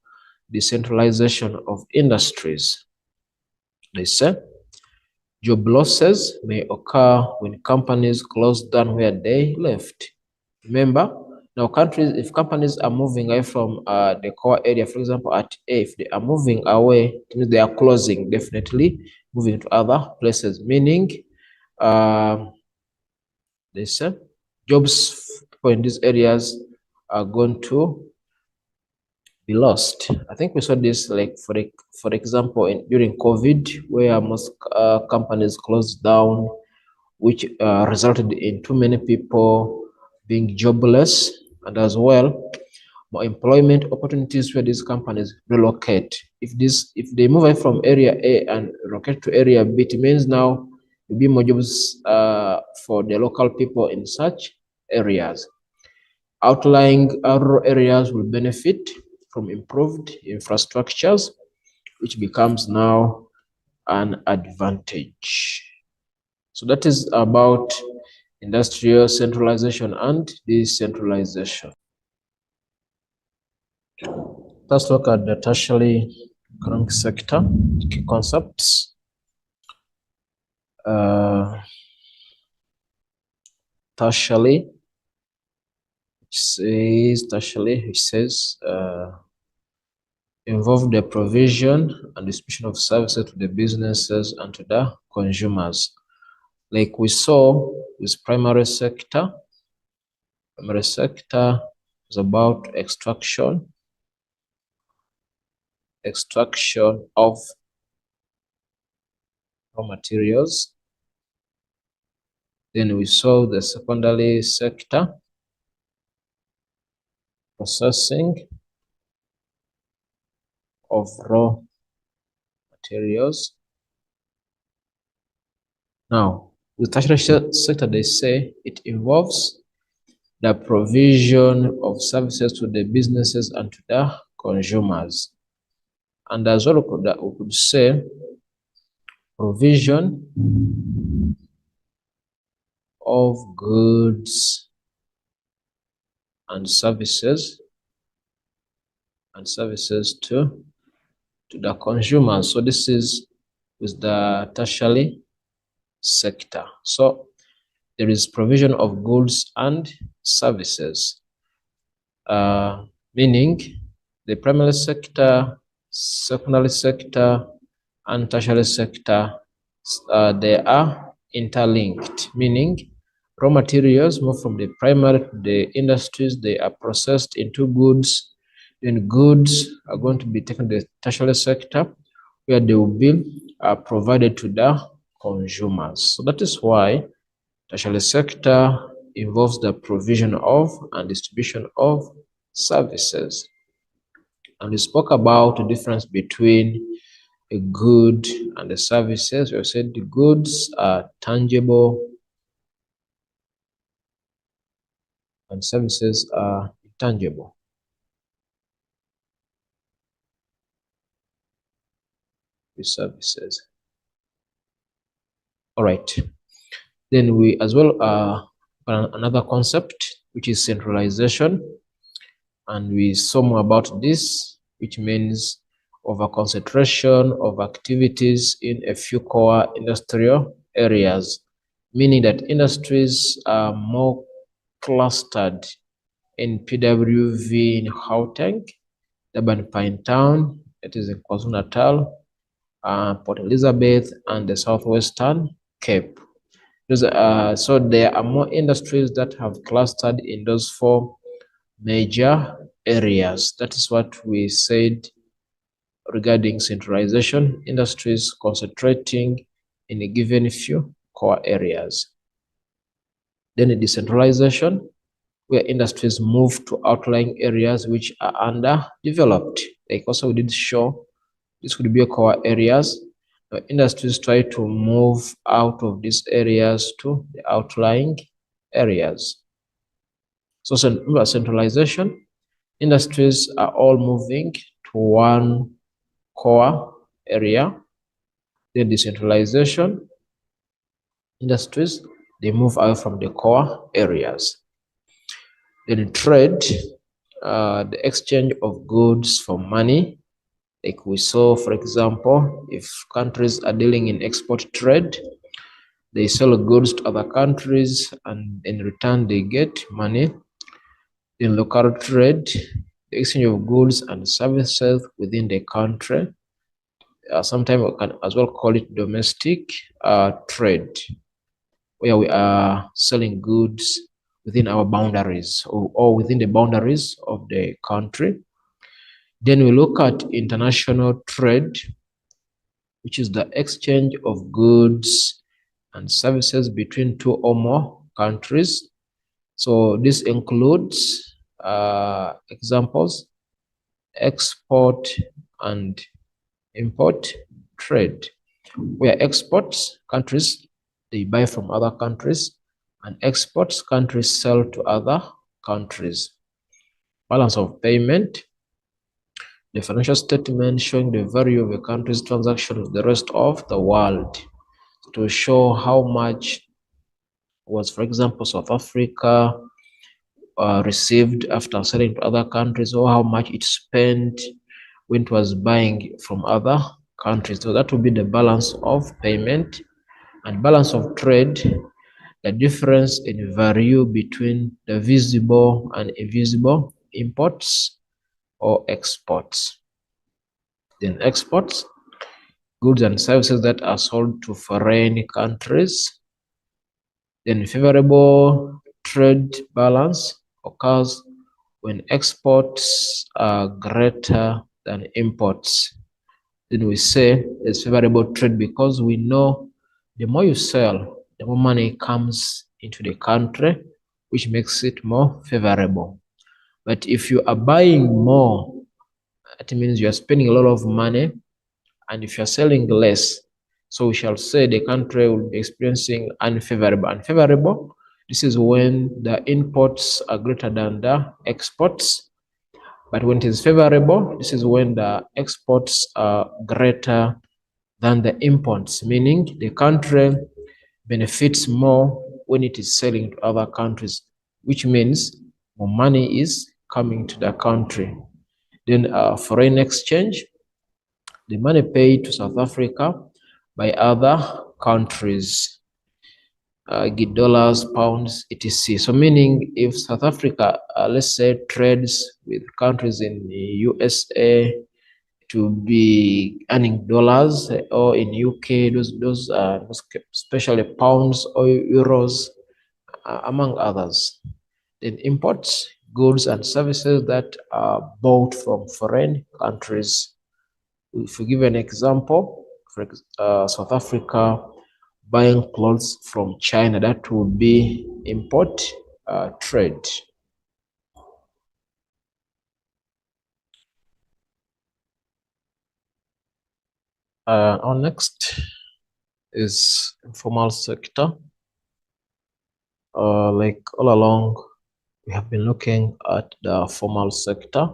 decentralization of industries? They say job losses may occur when companies close down where they left. Remember, now if companies are moving away from the core area, for example, at A, if they are moving away, it means they are closing, definitely moving to other places, meaning they say jobs in these areas are going to be lost. I think we saw this like for example during COVID, where most companies closed down, which resulted in too many people being jobless, and as well more employment opportunities where these companies relocate. If they move away from area A and relocate to area B, it means now will be more jobs for the local people in such areas. Outlying rural areas will benefit from improved infrastructures, which becomes now an advantage. So that is about industrial centralization and decentralization. Let's look at the tertiary economic sector, key concepts. Tertiary, which says involve the provision and distribution of services to the businesses and to the consumers. Like we saw with primary sector is about extraction of raw materials. Then we saw the secondary sector, processing of raw materials. Now, the tertiary sector, they say it involves the provision of services to the businesses and to the consumers. And as well, we could say provision of goods and services to the consumers. So this is with the tertiary sector. So there is provision of goods and services, meaning the primary sector, secondary sector, and tertiary sector, they are interlinked, meaning raw materials move from the primary to the industries, they are processed into goods, then goods are going to be taken to the tertiary sector, where they will be provided to the consumers. So that is why tertiary sector involves the provision of and distribution of services. And we spoke about the difference between a good and the services. We said the goods are tangible and services are intangible. The services. All right. Then we as well another concept, which is centralization, and we saw more about this, which means over concentration of activities in a few core industrial areas, meaning that industries are more clustered in P.2 in Gauteng, Durban Pinetown, it is in KwaZulu-Natal, Port Elizabeth, and the Southwestern Cape. So there are more industries that have clustered in those four major areas. That is what we said regarding centralization, industries concentrating in a given few core areas. Then the decentralization, where industries move to outlying areas which are underdeveloped. Like also we did show, this could be core areas. Industries try to move out of these areas to the outlying areas. So centralization industries are all moving to one core area. Then decentralization, industries, they move away from the core areas. Then trade, the exchange of goods for money. Like we saw, for example, if countries are dealing in export trade, they sell goods to other countries and in return they get money. In local trade, the exchange of goods and services within the country. Sometimes we can as well call it domestic trade, where we are selling goods within our boundaries or within the boundaries of the country. Then we look at international trade, which is the exchange of goods and services between two or more countries. So this includes examples, export and import trade, where exports, countries, they buy from other countries, and exports, countries sell to other countries. Balance of payment, the financial statement showing the value of a country's transaction with the rest of the world to show how much was, for example, South Africa received after selling to other countries, or how much it spent when it was buying from other countries. So that will be the balance of payment. And balance of trade, the difference in value between the visible and invisible imports or exports. Then exports, goods and services that are sold to foreign countries. Then favorable trade balance occurs when exports are greater than imports. Then we say it's favorable trade because we know the more you sell, the more money comes into the country, which makes it more favorable. But if you are buying more, that means you are spending a lot of money, and if you are selling less, so we shall say the country will be experiencing unfavorable. Unfavorable, this is when the imports are greater than the exports. But when it is favorable, this is when the exports are greater than the imports, meaning the country benefits more when it is selling to other countries, which means more money is coming to the country. Then foreign exchange, the money paid to South Africa by other countries, get dollars, pounds, etc. So meaning if South Africa, let's say, trades with countries in the USA to be earning dollars, or in UK, those especially pounds or euros, among others. Then imports, goods and services that are bought from foreign countries. If we give an example, for South Africa buying clothes from China, that would be import trade. Our next is informal sector. Like all along, we have been looking at the formal sector.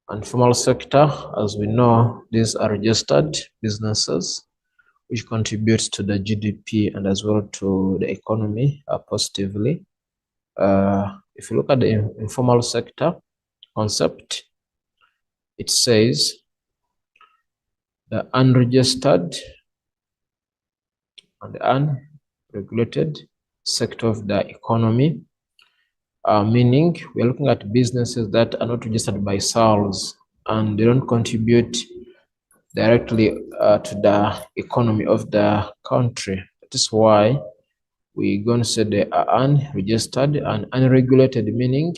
And formal sector, as we know, these are registered businesses which contributes to the GDP and as well to the economy positively. If you look at the informal sector concept, it says the unregistered and the unregulated sector of the economy, meaning we're looking at businesses that are not registered by SARS and they don't contribute directly to the economy of the country. That is why we're going to say they are unregistered and unregulated, meaning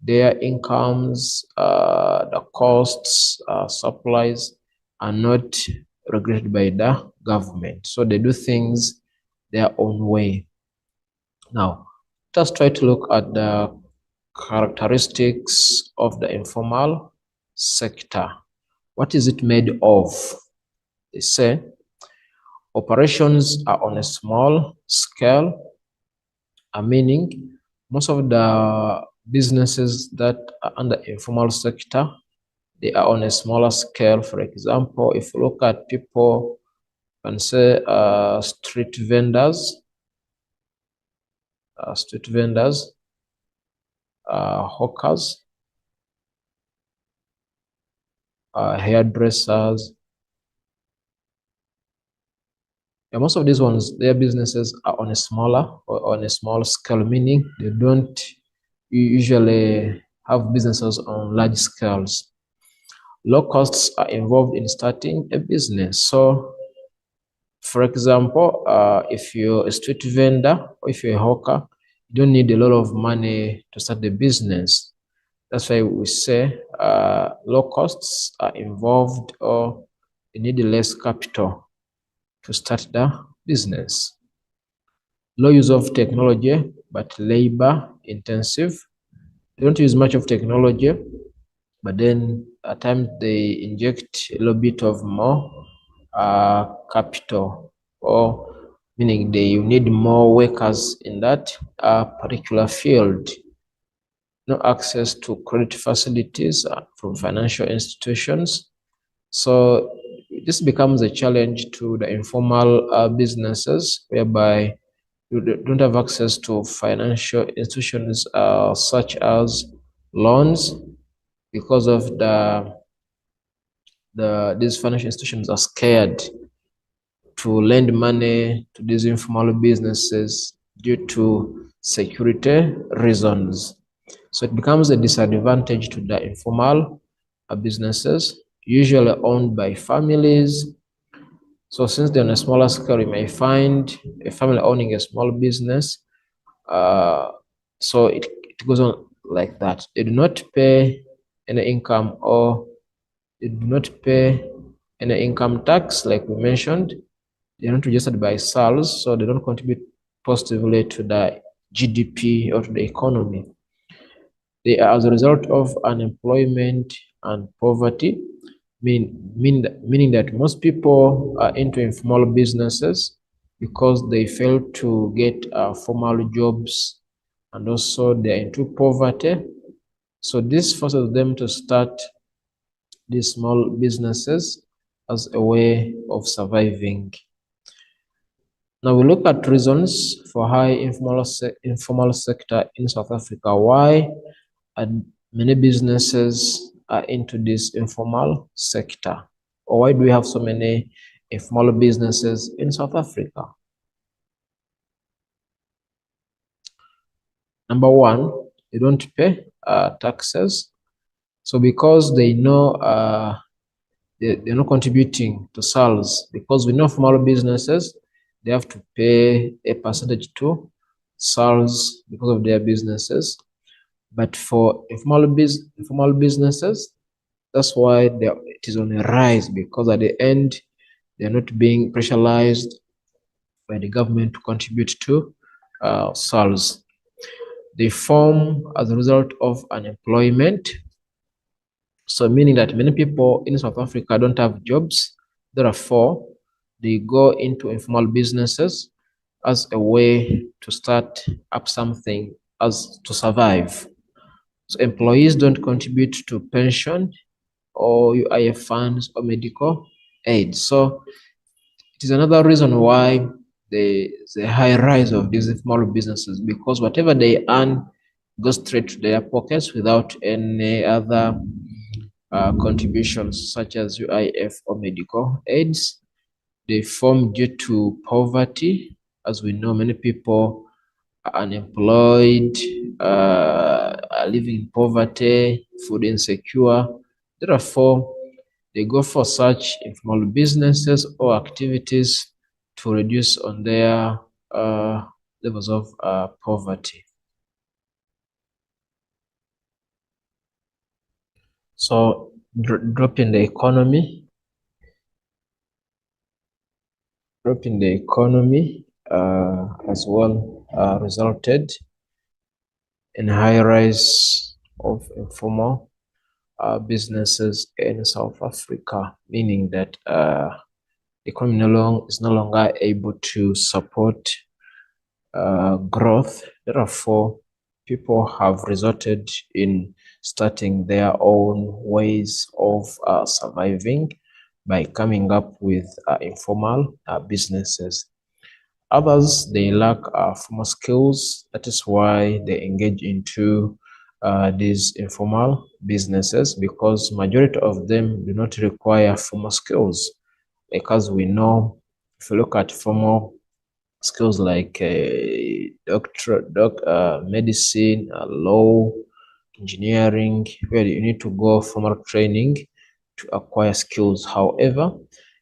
their incomes, the costs, supplies are not regulated by the government. So they do things their own way. Now, let us try to look at the characteristics of the informal sector. What is it made of? They say operations are on a small scale, meaning most of the businesses that are under informal sector, they are on a smaller scale. For example, if you look at people and say street vendors, hawkers, hairdressers. And most of these ones, their businesses are on a smaller or on a small scale, meaning they don't usually have businesses on large scales. Low costs are involved in starting a business. So, for example, if you're a street vendor or if you're a hawker, you don't need a lot of money to start the business. That's why we say low costs are involved, or you need less capital to start the business. Low use of technology, but labor intensive. They don't use much of technology, but then at times they inject a little bit of more capital, or meaning you need more workers in that particular field. No access to credit facilities from financial institutions. So this becomes a challenge to the informal businesses, whereby you don't have access to financial institutions such as loans, because of these financial institutions are scared to lend money to these informal businesses due to security reasons. So it becomes a disadvantage to the informal businesses, usually owned by families. So since they're on a smaller scale, you may find a family owning a small business. So it goes on like that. They do not pay any income, or they do not pay any income tax, like we mentioned. They're not registered by SALS, so they don't contribute positively to the GDP or to the economy. They are as a result of unemployment and poverty, meaning that most people are into informal businesses because they fail to get formal jobs, and also they're into poverty. So this forces them to start these small businesses as a way of surviving. Now we look at reasons for high informal sector in South Africa. Why are many businesses are into this informal sector? Or why do we have so many informal businesses in South Africa? Number one, they don't pay taxes. So because they know they're not contributing to SALS, because we know formal businesses, they have to pay a percentage to SALS because of their businesses. But for informal businesses, that's why it is on a rise, because at the end, they're not being pressurized by the government to contribute to SALS. They form as a result of unemployment. So meaning that many people in South Africa don't have jobs. Therefore, they go into informal businesses as a way to start up something, as to survive. So employees don't contribute to pension or UIF funds or medical aid. So it is another reason why the high rise of these small businesses, because whatever they earn goes straight to their pockets without any other contributions such as UIF or medical aids. They form due to poverty. As we know, many people are unemployed, are living in poverty, food insecure. Therefore, they go for such informal businesses or activities to reduce on their levels of poverty. So drop in the economy as well resulted in high rise of informal businesses in South Africa, meaning that the economy is no longer able to support growth. Therefore, people have resorted in starting their own ways of surviving by coming up with informal businesses. Others, they lack formal skills. That is why they engage into these informal businesses, because majority of them do not require formal skills. Because we know, if you look at formal skills like medicine, law, engineering, where you need to go formal training to acquire skills. However,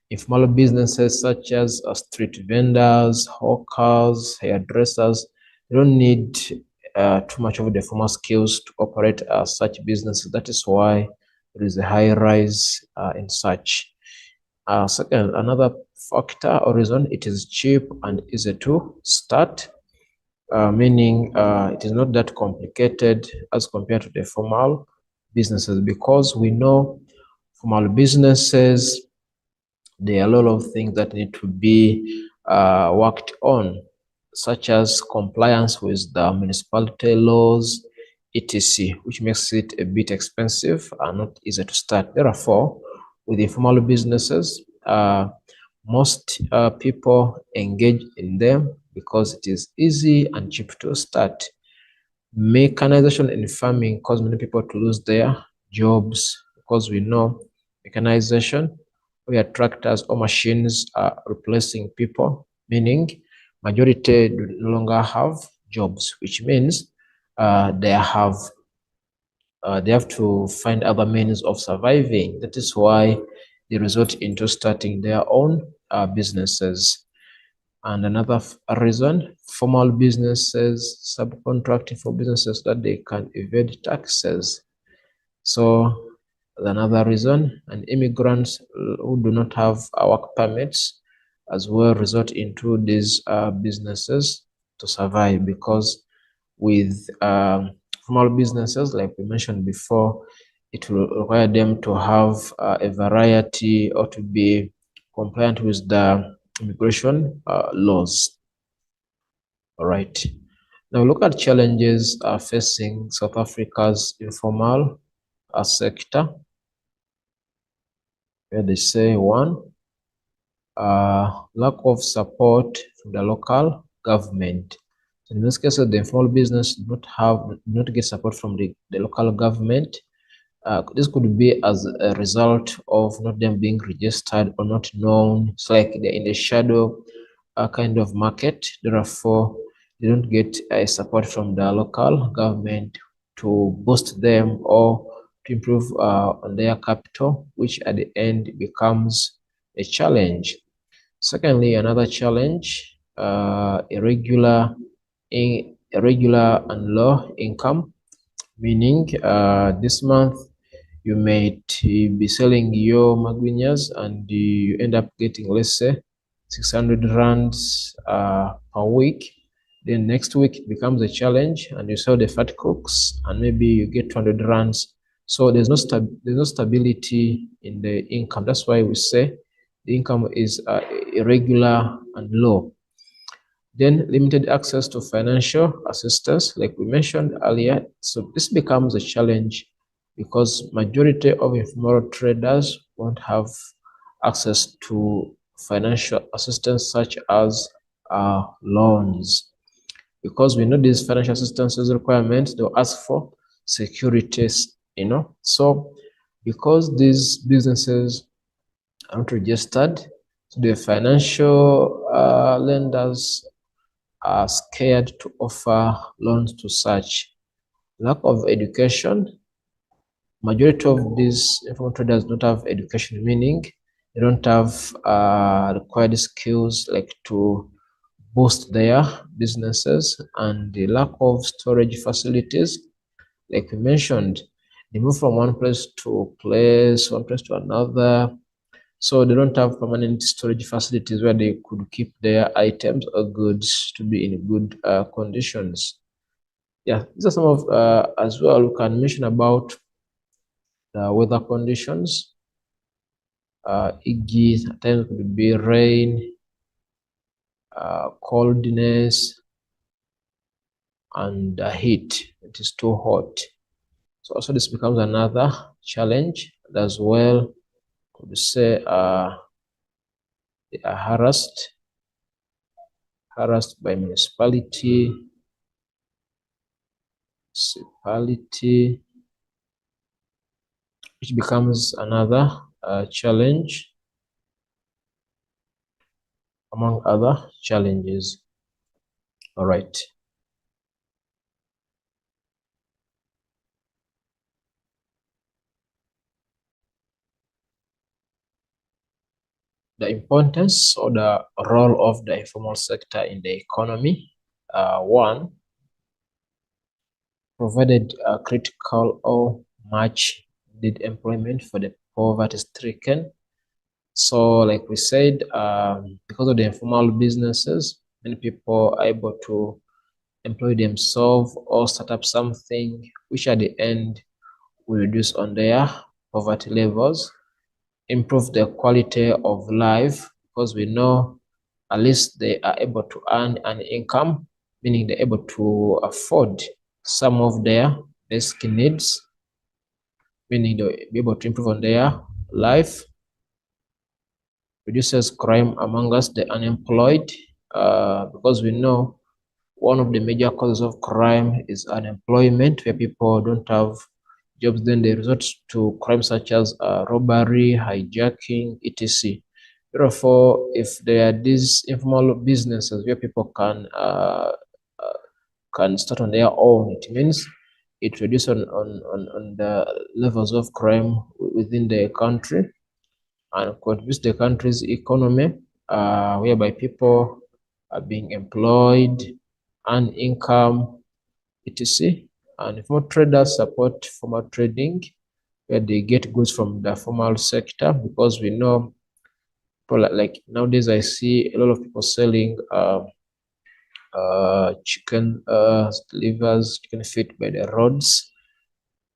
informal businesses such as street vendors, hawkers, hairdressers, they don't need too much of the formal skills to operate such businesses. That is why there is a high rise in such. Second, another factor or reason, it is cheap and easy to start, meaning it is not that complicated as compared to the formal businesses, because we know formal businesses, there are a lot of things that need to be worked on, such as compliance with the municipality laws, etc., which makes it a bit expensive and not easy to start. Therefore, with informal businesses, most people engage in them because it is easy and cheap to start. Mechanization in farming causes many people to lose their jobs, because we know mechanization, where tractors or machines are replacing people, meaning majority do no longer have jobs, which means they have to find other means of surviving. That is why they resort into starting their own businesses. And another reason, formal businesses subcontracting for businesses that they can evade taxes. So another reason, and immigrants who do not have work permits as well resort into these businesses to survive, because with formal businesses, like we mentioned before, it will require them to have a variety or to be compliant with the immigration laws. All right. Now look at challenges facing South Africa's informal sector, where they say one, lack of support from the local government. So in this case, the informal business do not get support from the local government. This could be as a result of not them being registered or not known. It's like they're in the shadow kind of market. Therefore, they don't get support from the local government to boost them or to improve on their capital, which at the end becomes a challenge. Secondly, another challenge, irregular and low income, meaning this month you might be selling your magwinyas and you end up getting, let's say, 600 rands per week. Then next week it becomes a challenge and you sell the fat cooks and maybe you get 200 rands. So there's no stability in the income. That's why we say the income is irregular and low. Then limited access to financial assistance, like we mentioned earlier. So this becomes a challenge because majority of informal traders won't have access to financial assistance such as loans. Because we know these financial assistance requirements, they'll ask for securities, So because these businesses are not registered, so the financial lenders are scared to offer loans to such. Lack of education. Majority of these informal traders don't have education, meaning they don't have required skills like to boost their businesses, and the lack of storage facilities, like we mentioned, they move from one place to another. So they don't have permanent storage facilities where they could keep their items or goods to be in good conditions. Yeah, these are some of, as well, we can mention about the weather conditions. E.g., at times could be rain, coldness, and heat. it is too hot. So also this becomes another challenge. And as well, could say they are harassed by municipality, which becomes another challenge among other challenges. All right. The importance or the role of the informal sector in the economy. One, provided critical or much needed employment for the poverty-stricken. So like we said, because of the informal businesses, many people are able to employ themselves or start up something which at the end will reduce on their poverty levels, improve their quality of life, because we know at least they are able to earn an income, meaning they're able to afford some of their basic needs, meaning they'll be able to improve on their life, reduces crime among us, the unemployed, because we know one of the major causes of crime is unemployment, where people don't have jobs, then they resort to crimes such as robbery, hijacking, etc. Therefore, if there are these informal businesses where people can start on their own, it means it reduces on the levels of crime within the country and contributes to the country's economy, whereby people are being employed, earn income, etc. And informal traders support formal trading, where they get goods from the formal sector, because we know people like nowadays I see a lot of people selling chicken livers, chicken feet by the roads,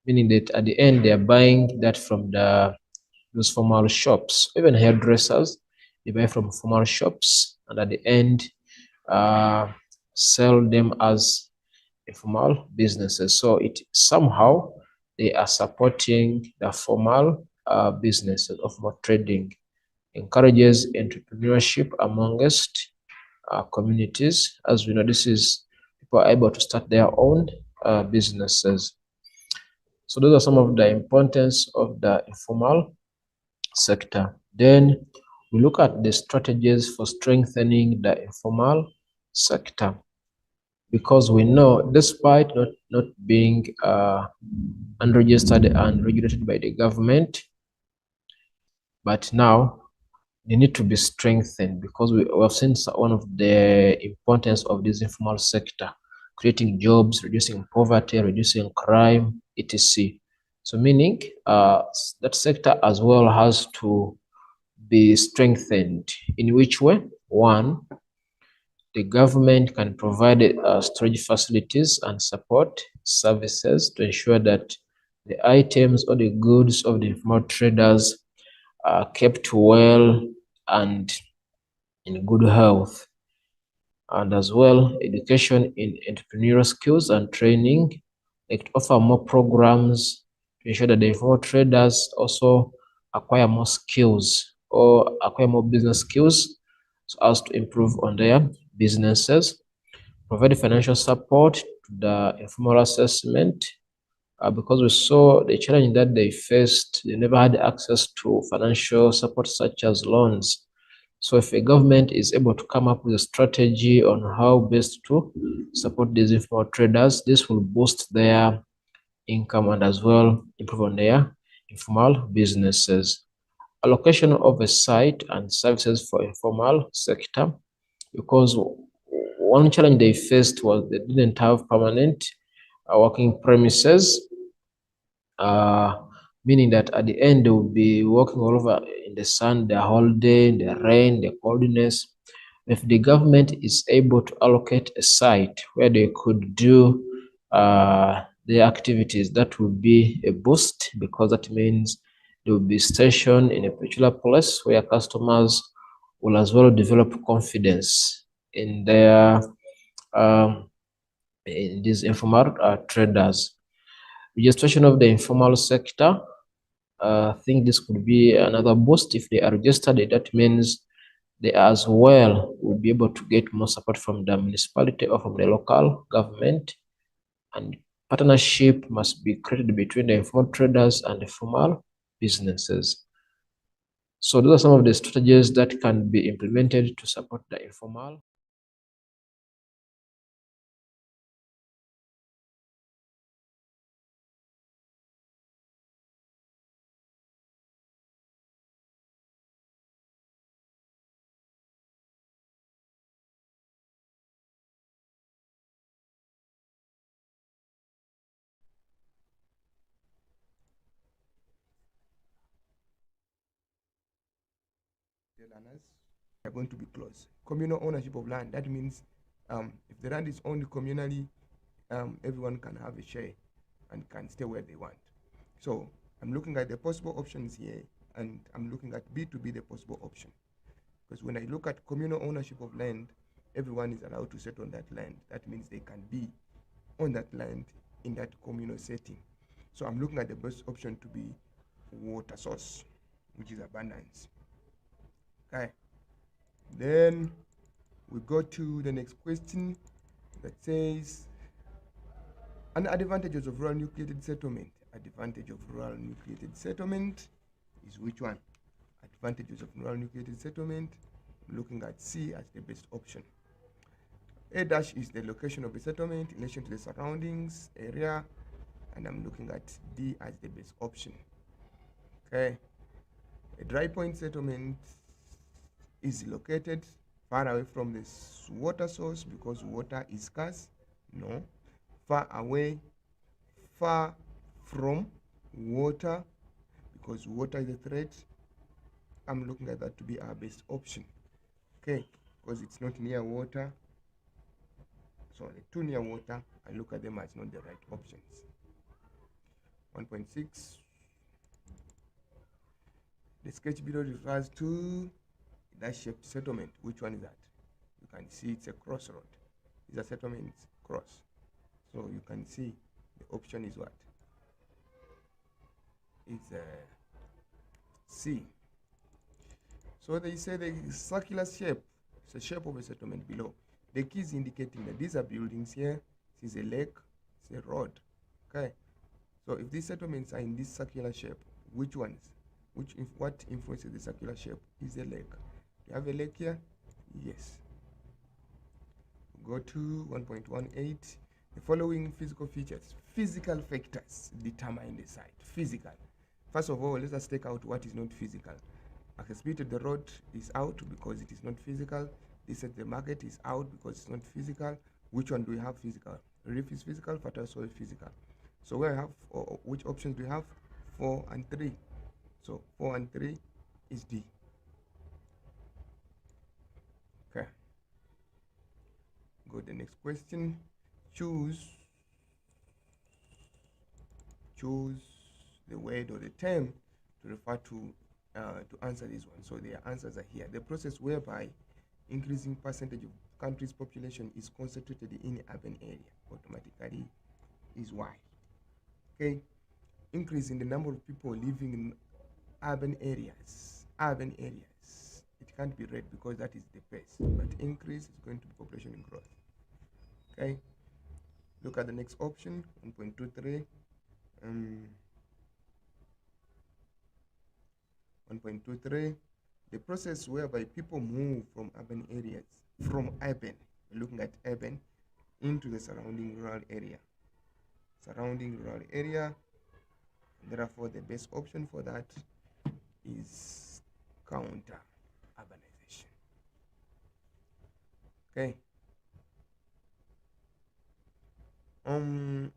meaning that at the end they are buying that from those formal shops. Even hairdressers, they buy from formal shops, and at the end sell them as informal businesses. So it somehow they are supporting the formal businesses of more trading, encourages entrepreneurship amongst communities. As we know, this is people are able to start their own businesses. So those are some of the importance of the informal sector. Then we look at the strategies for strengthening the informal sector, because we know despite not being unregistered and regulated by the government, but now they need to be strengthened, because we have seen one of the importance of this informal sector, creating jobs, reducing poverty, reducing crime, etc. So meaning that sector as well has to be strengthened. In which way? One, the government can provide storage facilities and support services to ensure that the items or the goods of the informal traders are kept well and in good health. And as well, education in entrepreneurial skills and training, like to offer more programs to ensure that the informal traders also acquire more skills or acquire more business skills so as to improve on their businesses. Provide financial support to the informal assessment, because we saw the challenge that they faced. They never had access to financial support such as loans. So if a government is able to come up with a strategy on how best to support these informal traders, this will boost their income and as well improve on their informal businesses. Allocation of a site and services for informal sector, because one challenge they faced was they didn't have permanent working premises, meaning that at the end they will be working all over in the sun, the whole day, in the rain, the coldness. If the government is able to allocate a site where they could do their activities, that would be a boost, because that means they will be stationed in a particular place where customers will as well develop confidence in their in these informal traders. Registration of the informal sector. I think this could be another boost if they are registered. That means they as well will be able to get more support from the municipality or from the local government. And partnership must be created between the informal traders and the formal businesses. So those are some of the strategies that can be implemented to support the informal. Learners are going to be close. Communal ownership of land. That means if the land is owned communally, everyone can have a share and can stay where they want. So I'm looking at the possible options here, and I'm looking at B to be the possible option. Because when I look at communal ownership of land, everyone is allowed to settle on that land. That means they can be on that land in that communal setting. So I'm looking at the best option to be water source, which is abundance. Okay. Then we go to the next question that says, an advantages of rural nucleated settlement. Advantage of rural nucleated settlement is which one? Advantages of rural nucleated settlement. I'm looking at C as the best option. A dash is the location of the settlement in relation to the surroundings area, and I'm looking at D as the best option. Okay. A dry point settlement is located far away from the water source because water is scarce. No. Far away, far from water because water is a threat. I'm looking at that to be our best option. Okay, because it's not near water. So the two near water, I look at them as not the right options. 1.6. The sketch below refers to that shaped settlement. Which one is that? You can see it's a crossroad. These are settlements cross. So you can see the option is what? It's C. So they say the circular shape, it's the shape of a settlement below. The key is indicating that these are buildings here. This is a lake, it's a road. Okay. So if these settlements are in this circular shape, which ones? What influences the circular shape is a lake. Do you have a lake here? Yes. Go to 1.18. The following physical features, physical factors determine the site. Physical. First of all, let us take out what is not physical. Accessibility to the road is out because it is not physical. This at the market is out because it's not physical. Which one do we have physical? Reef is physical, fertile soil is physical. So we have which options do we have? 4 and 3. So 4 and 3 is D. Okay. Go to the next question. Choose the word or the term to refer to answer this one. So their answers are here. The process whereby increasing percentage of country's population is concentrated in urban area automatically is Y. Okay. Increase in the number of people living in urban areas. It can't be red because that is the pace. But increase is going to be population growth. Okay. Look at the next option, 1.23. 1.23. The process whereby people move from urban areas, we're looking at urban, into the surrounding rural area. Therefore, the best option for that is counter urbanization. Okay.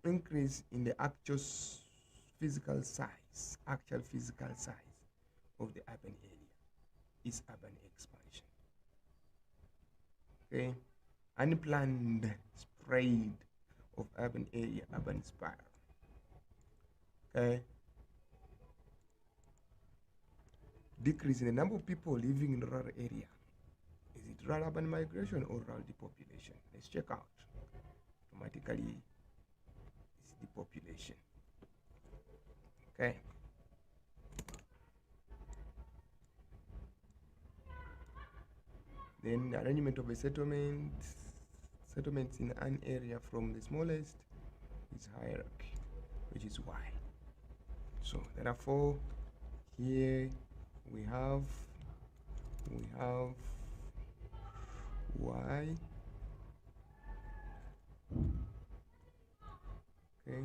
Increase in the actual physical size of the urban area is urban expansion. Okay. Unplanned spread of urban area, urban spiral. Okay. Decrease in the number of people living in rural area. Is it rural urban migration or rural depopulation? Let's check out. automatically is the population. Okay. Then the arrangement of a settlements in an area from the smallest is hierarchy, which is Y. So therefore, here we have Y. Okay.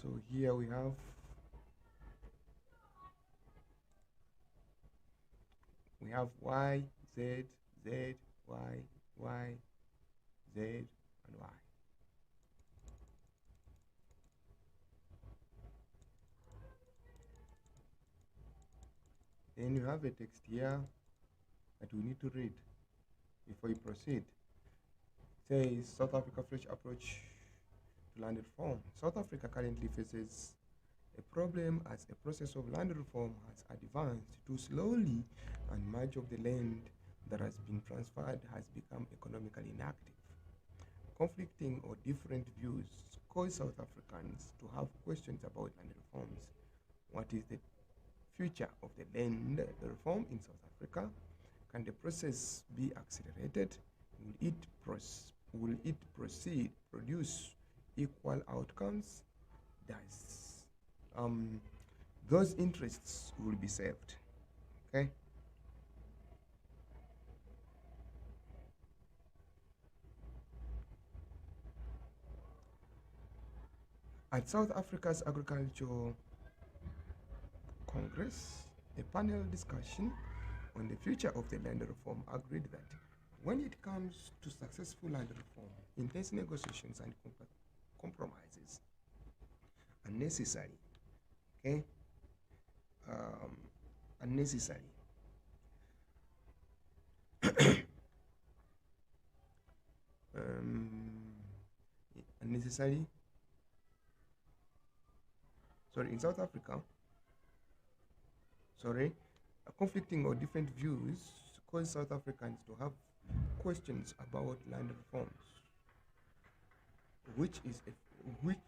So here we have Y, Z, Z, Y, Y, Z, and Y. Then you have a text here that we need to read before you proceed. It says South Africa fresh approach to land reform. South Africa currently faces a problem as a process of land reform has advanced too slowly and much of the land that has been transferred has become economically inactive. Conflicting or different views cause South Africans to have questions about land reforms. What is the future of the land reform in South Africa? Can the process be accelerated? Will it produce equal outcomes? Does those interests will be served? Okay. At South Africa's Agriculture Congress, a panel discussion on the future of the land reform agreed that when it comes to successful land reform, intense negotiations and compromises are necessary. Okay, unnecessary. um, Unnecessary. Sorry, in South Africa. Sorry, conflicting or different views cause South Africans to have questions about land reforms, which is which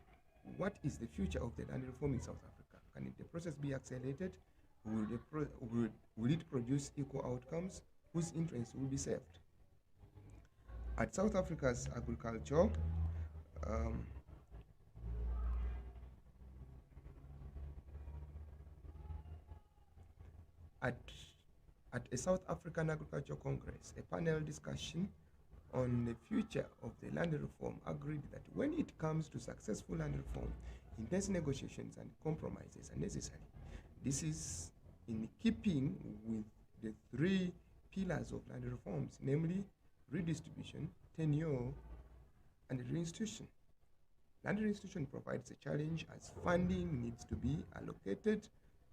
what is the future of the land reform in South Africa? Can the process be accelerated? Will it produce equal outcomes? Whose interests will be served? At South Africa's agriculture, um, at, at a South African Agriculture Congress, a panel discussion on the future of the land reform agreed that when it comes to successful land reform, intense negotiations and compromises are necessary. This is in keeping with the three pillars of land reforms, namely redistribution, tenure, and reinstitution. Land reinstitution provides a challenge as funding needs to be allocated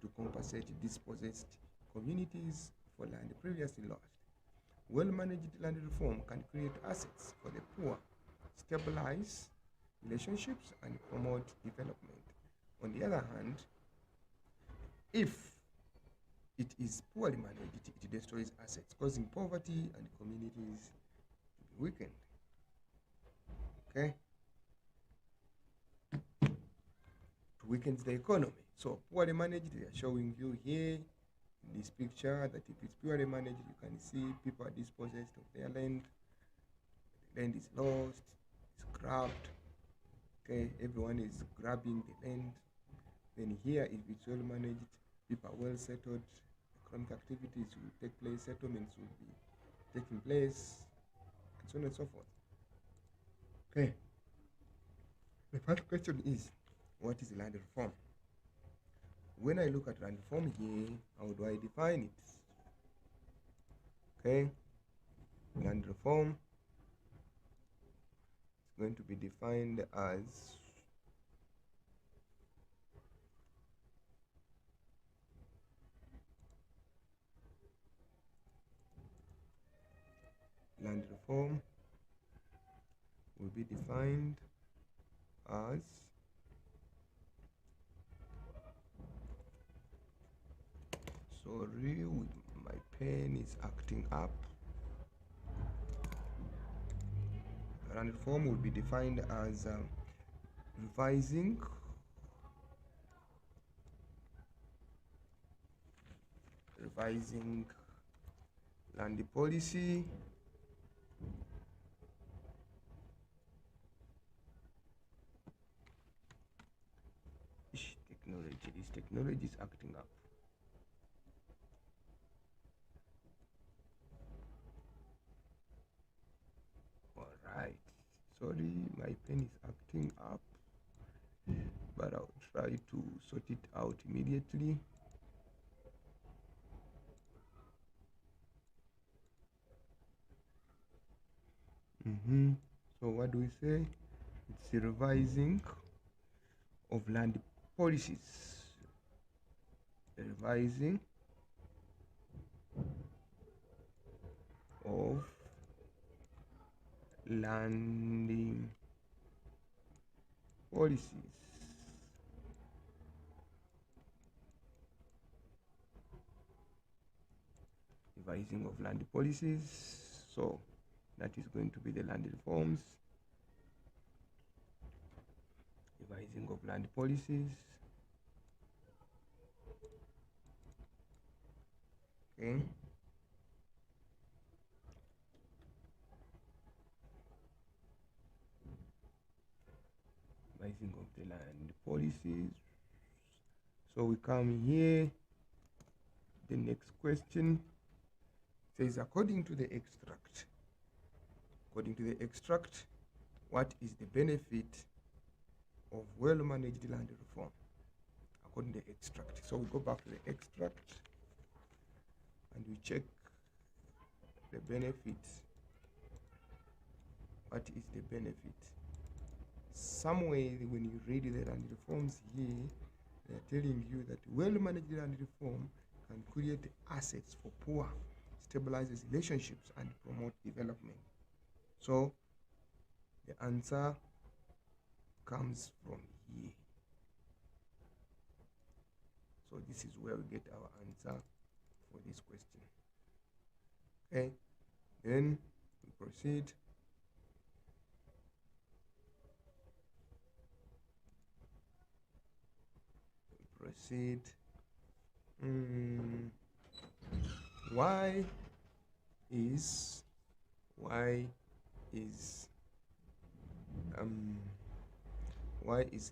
to compensate dispossessed communities for land previously lost. Well-managed land reform can create assets for the poor, stabilize relationships, and promote development. On the other hand, if it is poorly managed, it destroys assets, causing poverty and communities to be weakened. Okay? To weaken the economy. So poorly managed, they are showing you here in this picture that if it's poorly managed, you can see people are dispossessed of their land. The land is lost, it's grabbed. Okay, everyone is grabbing the land. Then here, if it's well managed, people are well settled, economic activities will take place, settlements will be taking place, and so on and so forth. Okay. The first question is, what is land reform? When I look at land reform here, how do I define it? Okay, land reform is going to be defined as land reform will be defined as sorry, my pen is acting up. land reform will be defined as revising land policy this technology is acting up. All right, sorry, my pen is acting up, but I'll try to sort it out immediately. So what do we say? It's the revising of land policies. Revising of landing policies. Revising of land policies. So that is going to be the land reforms. Revising of land policies. Okay. Revising of the land policies. So we come here. The next question says, according to the extract, what is the benefit of well-managed land reform? According to the extract. So we go back to the extract and we check the benefits. What is the benefit? Somewhere when you read the land reforms here, they are telling you that well-managed land reform can create assets for poor, stabilizes relationships, and promote development. So the answer comes from here. So this is where we get our answer for this question. Okay, then we proceed. Why is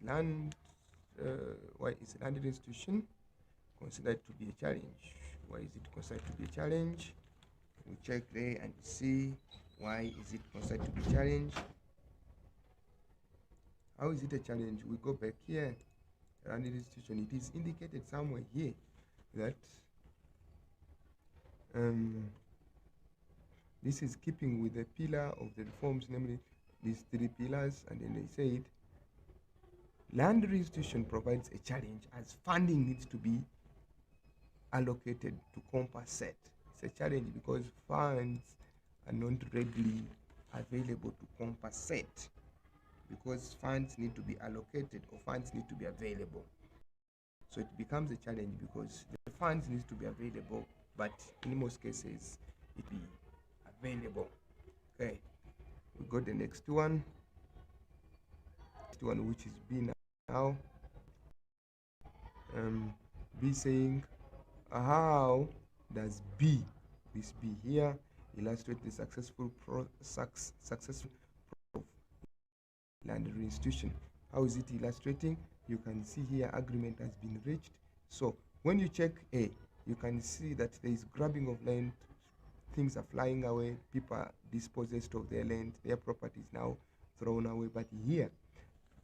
land restitution considered to be a challenge? Why is it considered to be a challenge? We check there and see why is it considered to be a challenge. How is it a challenge? We go back here. Land restitution, it is indicated somewhere here that this is keeping with the pillar of the reforms, namely these three pillars, and then they said land restitution provides a challenge as funding needs to be allocated to compensate. It's a challenge because funds are not readily available to compensate, because funds need to be allocated or funds need to be available. So it becomes a challenge because the funds need to be available, but in most cases it be available. Okay, we got the next one. Which is B now. B saying, how does this B here illustrate the successful of land restitution? How is it illustrating? You can see here agreement has been reached. So when you check A, you can see that there is grabbing of land, things are flying away, people are dispossessed of their land, their property is now thrown away. But here,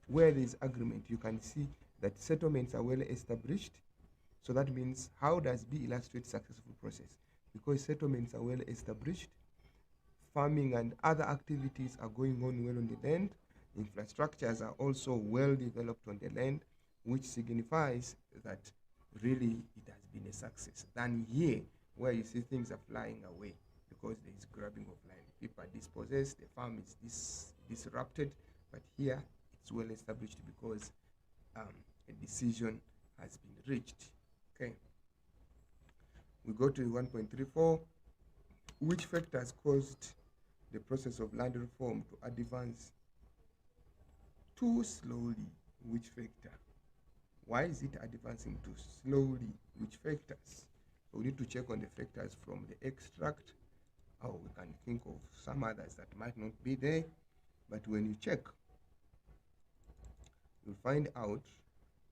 where there is agreement, you can see that settlements are well established. So that means, how does B illustrate successful process? Because settlements are well established, farming and other activities are going on well on the land, infrastructures are also well developed on the land, which signifies that really it has been a success. Than here, where you see things are flying away because there is grabbing of land, people are dispossessed, the farm is disrupted. But here it's well established because a decision has been reached. Okay, we go to 1.34. Which factors caused the process of land reform to advance too slowly? Which factor? Why is it advancing too slowly? Which factors? So we need to check on the factors from the extract, or we can think of some others that might not be there. But when you check, you'll find out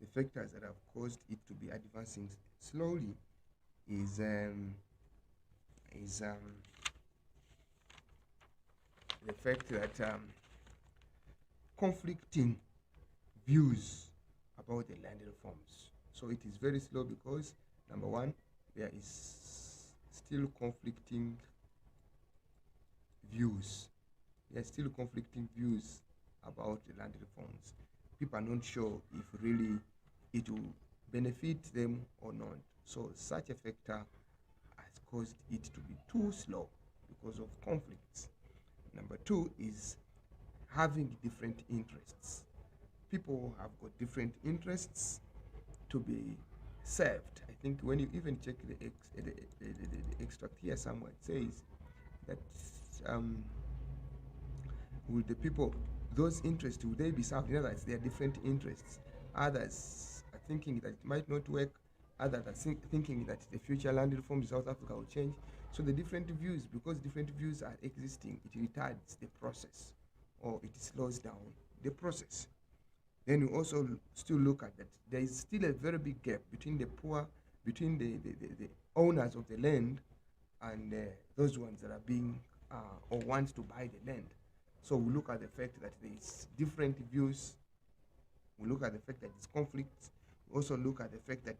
the factors that have caused it to be advancing slowly is the fact that conflicting views about the land reforms. So it is very slow because, number one, there is still conflicting views. There are still conflicting views about the land reforms. People are not sure if really it will benefit them or not. So such a factor has caused it to be too slow because of conflicts. Number two is having different interests. People have got different interests to be served. I think when you even check the extract here somewhere, it says that will the people, those interests, will they be served? In other words, there are different interests. Others are thinking that it might not work. Others are thinking that the future land reforms in South Africa will change. So the different views, because different views are existing, it retards the process or it slows down the process. Then you also still look at that there is still a very big gap between the poor, between the owners of the land and those ones that are being or want to buy the land. So we look at the fact that there is different views. We look at the fact that it's conflicts. We also look at the fact that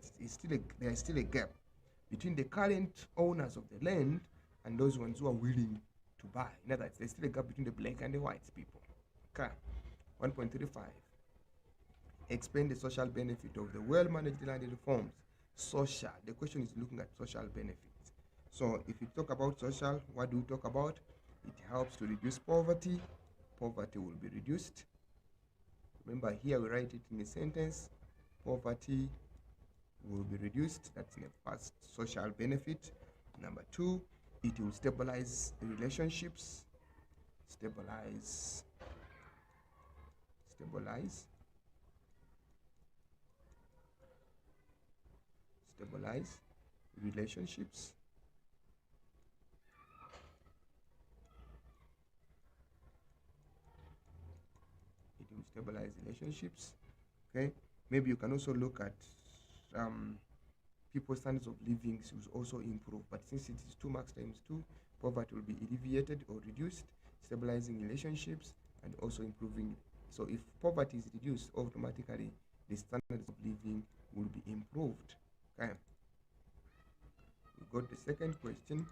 there is still a gap between the current owners of the land and those ones who are willing to buy. In other words, there's still a gap between the black and the white people. Okay. 1.35. Explain the social benefit of the well-managed land reforms. Social. The question is looking at social benefits. So if you talk about social, what do we talk about? It helps to reduce poverty. Poverty will be reduced. Remember here we write it in a sentence. Poverty will be reduced. That's in the first social benefit. Number two, it will stabilize relationships. Stabilize relationships. It will stabilize relationships. Okay, maybe you can also look at people's standards of living will also improve, but since it is 2 max times 2, poverty will be alleviated or reduced, stabilizing relationships and also improving. So if poverty is reduced, automatically the standards of living will be improved. Okay, we got the second question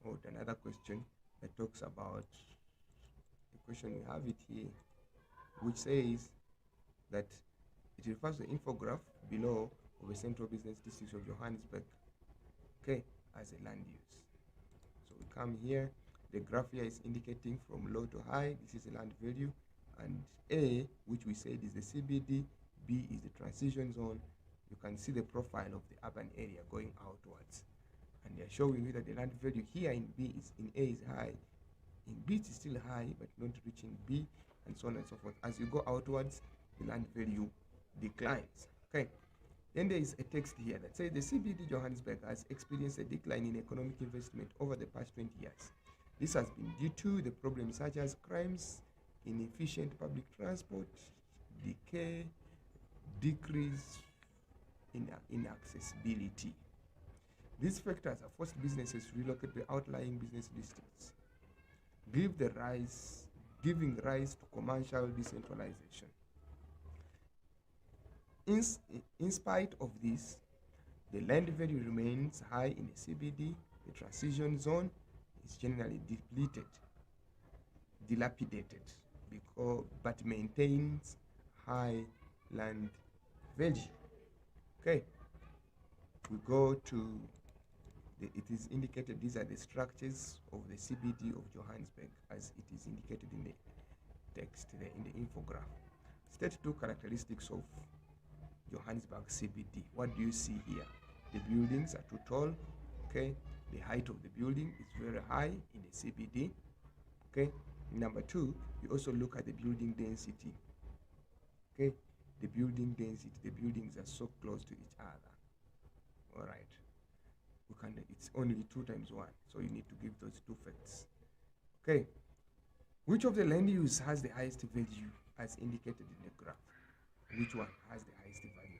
or another question that talks about the question we have it here, which says that it refers to the infograph below of a central business district of Johannesburg, okay, as a land use. So we come here, the graph here is indicating from low to high, this is the land value, and A, which we said is the CBD, B is the transition zone. You can see the profile of the urban area going outwards. And they're showing you that the land value here in B is in A is high, in B it is still high, but not reaching B, and so on and so forth. As you go outwards, the land value declines. Okay. Then there is a text here that says the CBD Johannesburg has experienced a decline in economic investment over the past 20 years. This has been due to the problems such as crimes, inefficient public transport, decay, decrease in inaccessibility. These factors have forced businesses to relocate to outlying business districts, giving rise to commercial decentralization. In spite of this, the land value remains high in the CBD. The transition zone is generally dilapidated, but maintains high land value. Okay, we go to it is indicated these are the structures of the CBD of Johannesburg as it is indicated in the text there in the infograph. State 2 characteristics of Johannesburg CBD. What do you see here? The buildings are too tall. Okay, the height of the building is very high in the CBD. Okay. Number two, you also look at the building density. Okay. The building density, the buildings are so close to each other. All right. It's only 2 times 1, so you need to give those two facts. Okay. Which of the land use has the highest value as indicated in the graph? Which one has the highest value?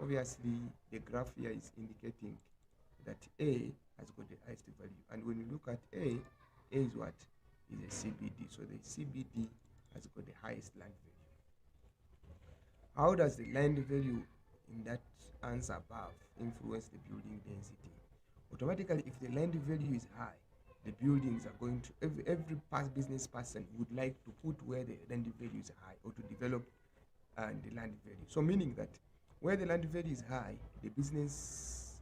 Obviously, the graph here is indicating that A has got the highest value. And when you look at A is what? Is a CBD. So the CBD has got the highest land value. How does the land value in that answer above influence the building density? Automatically, if the land value is high, the buildings are going to, every past business person would like to put where the land value is high or to develop the land value. So meaning that where the land value is high, the business,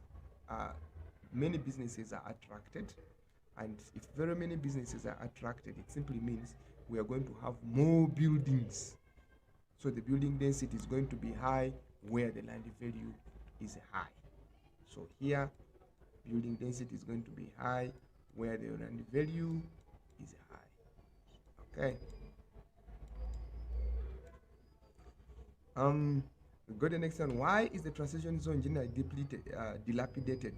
many businesses are attracted. And if very many businesses are attracted, it simply means we are going to have more buildings. So the building density is going to be high where the land value is high. So here, building density is going to be high where the land value is high. Okay. We go to the next one. Why is the transition zone generally dilapidated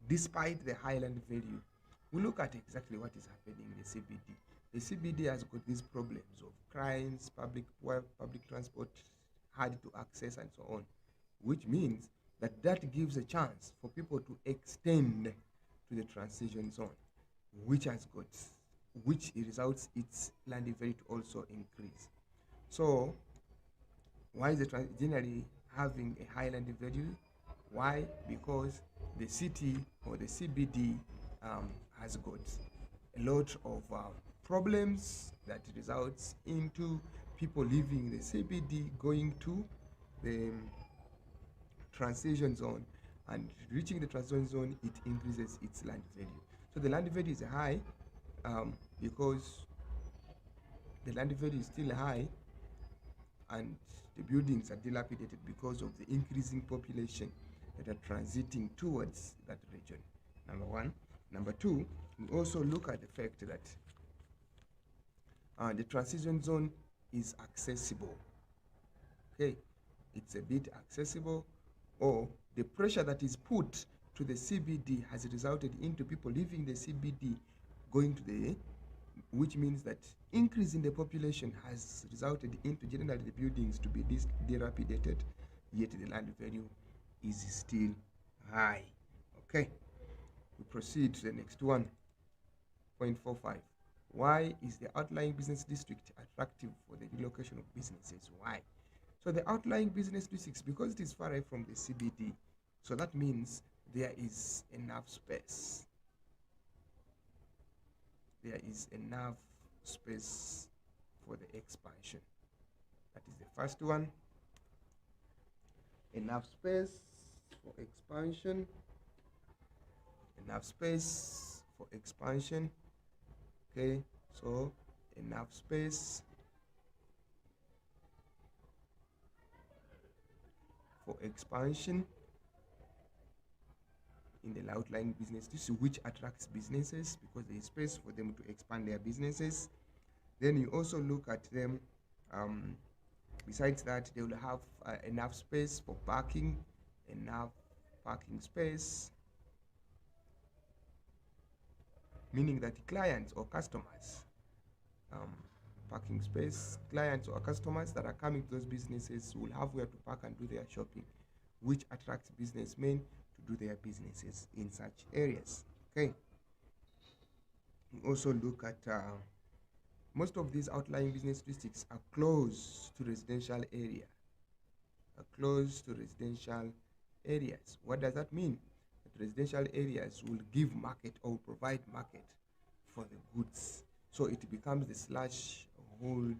despite the high land value? We look at exactly what is happening in the CBD. The CBD has got these problems of crimes, public transport hard to access, and so on, which means that gives a chance for people to extend to the transition zone, which results its land value to also increase. So why is it generally having a high land value? Why? Because the city or the CBD has got a lot of problems that results into people leaving the CBD going to the transition zone, and reaching the transition zone, it increases its land value. So the land value is high because the land value is still high and the buildings are dilapidated because of the increasing population that are transiting towards that region. Number one. Number two, we also look at the fact that the transition zone is accessible. Okay, it's a bit accessible, or the pressure that is put to the CBD has resulted into people leaving the CBD going to the, which means that increase in the population has resulted into generally the buildings to be dilapidated, yet the land value is still high. Okay, we proceed to the next one. 0.45. Why is the outlying business district attractive for the relocation of businesses? Why? So the outlying business districts, because it is far away from the CBD, so that means there is enough space. There is enough space for the expansion. That is the first one. Enough space for expansion. Enough space for expansion. Okay, so enough space for expansion in the outlying business district, which attracts businesses because there is space for them to expand their businesses. Then you also look at them, besides that, they will have enough space for parking, enough parking space, meaning that clients or customers, parking space, clients or customers that are coming to those businesses will have where to park and do their shopping, which attracts businessmen to do their businesses in such areas. Okay. We also look at most of these outlying business districts are close to residential area. What does that mean? That residential areas will give market or provide market for the goods. So it becomes the slash hold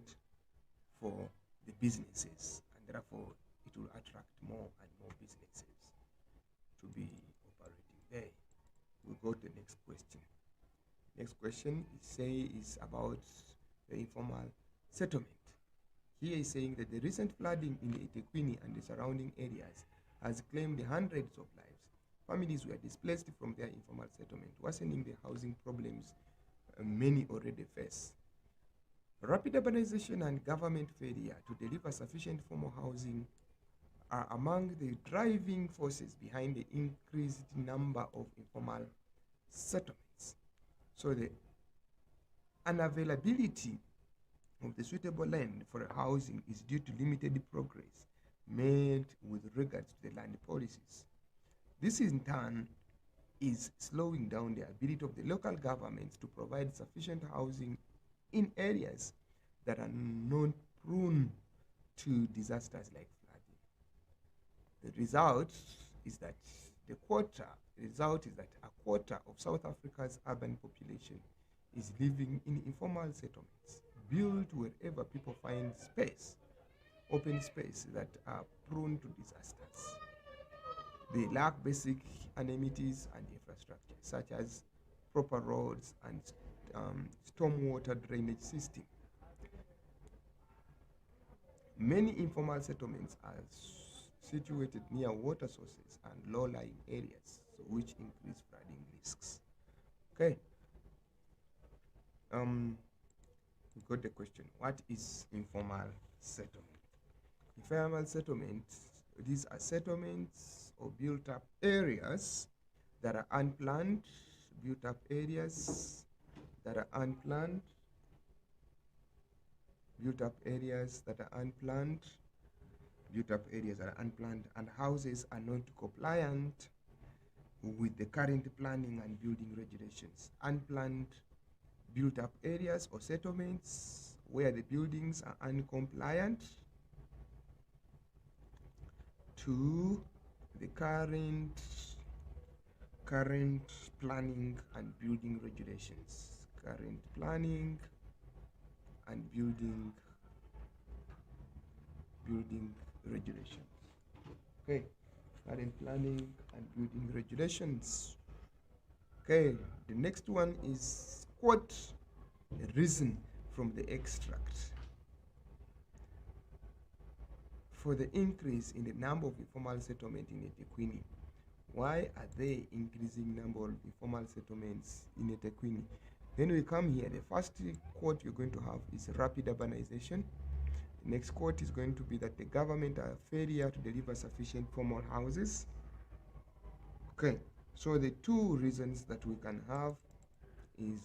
for the businesses, and therefore it will attract more and more businesses to be operating there. We'll go to the next question. Next question is about the informal settlement. Here is saying that the recent flooding in Itequini and the surrounding areas has claimed hundreds of lives. Families were displaced from their informal settlement, worsening the housing problems many already face. Rapid urbanization and government failure to deliver sufficient formal housing are among the driving forces behind the increased number of informal settlements. So the unavailability of the suitable land for housing is due to limited progress made with regards to the land policies. This in turn is slowing down the ability of the local governments to provide sufficient housing in areas that are not prone to disasters like flooding. The result is that a quarter of South Africa's urban population is living in informal settlements built wherever people find open space that are prone to disasters. They lack basic amenities and infrastructure, such as proper roads and stormwater drainage system. Many informal settlements are situated near water sources and low-lying areas, so which increase flooding risks. Okay. We got the question. What is informal settlement? Informal settlements, these are settlements or built-up areas that are unplanned, built-up areas that are unplanned, built-up areas that are unplanned, built-up areas that are unplanned, and houses are not compliant with the current planning and building regulations. Unplanned built-up areas or settlements where the buildings are uncompliant to the current planning and building regulations. Current planning and building regulations. Okay, current planning and building regulations. Okay, the next one is quote a reason from the extract for the increase in the number of informal settlements in eThekwini. Why are they increasing number of informal settlements in eThekwini? Then we come here. The first quote you're going to have is rapid urbanization. The next quote is going to be that the government are failure to deliver sufficient formal houses. Okay, so the two reasons that we can have is